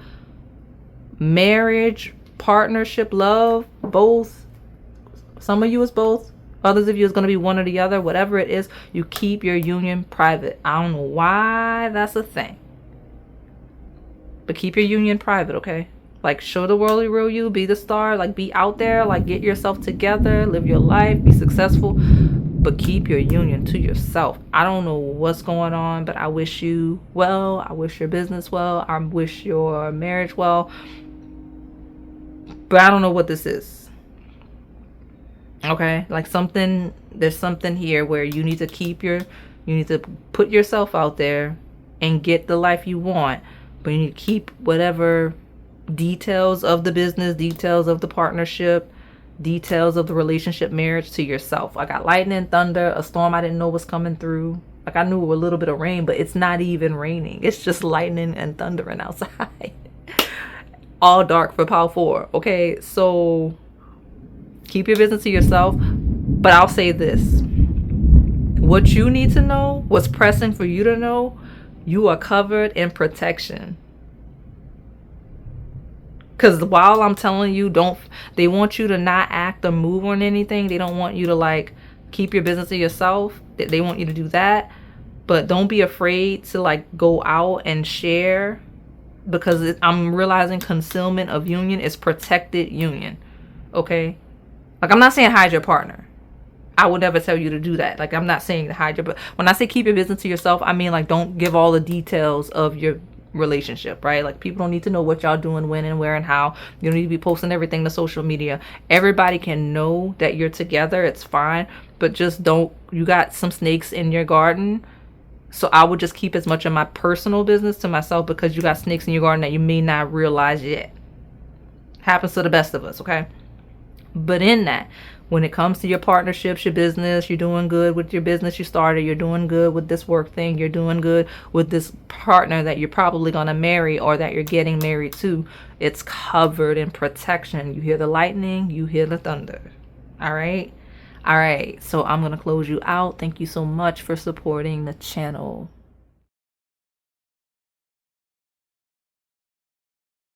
marriage, partnership, love, both. Some of you is both. Others of you is going to be one or the other. Whatever it is, you keep your union private. I don't know why that's a thing. But keep your union private, okay? Like, show the world the real you. Be the star. Like, be out there. Like, get yourself together. Live your life. Be successful. But keep your union to yourself. I don't know what's going on, but I wish you well. I wish your business well. I wish your marriage well. But I don't know what this is. Okay, like there's something here where you need to put yourself out there and get the life you want, but you need to keep whatever details of the business, details of the partnership, details of the relationship, marriage to yourself. I got lightning, thunder, a storm I didn't know was coming through. Like, I knew a little bit of rain, but it's not even raining. It's just lightning and thundering outside. All dark for Power 4. Okay, so keep your business to yourself. But I'll say this. What you need to know, what's pressing for you to know, you are covered in protection. Because while I'm telling you, they want you to not act or move on anything. They don't want you to, like, keep your business to yourself. They want you to do that. But don't be afraid to, like, go out and share. Because I'm realizing concealment of union is protected union. Okay? Like, I'm not saying hide your partner. I would never tell you to do that. Like, I'm not saying to hide your, but when I say keep your business to yourself, I mean, like, don't give all the details of your relationship, right? Like, people don't need to know what y'all doing, when and where and how. You don't need to be posting everything to social media. Everybody can know that you're together. It's fine. But just don't, you got some snakes in your garden. So I would just keep as much of my personal business to myself, because you got snakes in your garden that you may not realize yet. Happens to the best of us, okay? But in that, when it comes to your partnerships, your business, you're doing good with your business you started, you're doing good with this work thing, you're doing good with this partner that you're probably going to marry or that you're getting married to, it's covered in protection. You hear the lightning, you hear the thunder. All right? All right, so I'm going to close you out. Thank you so much for supporting the channel.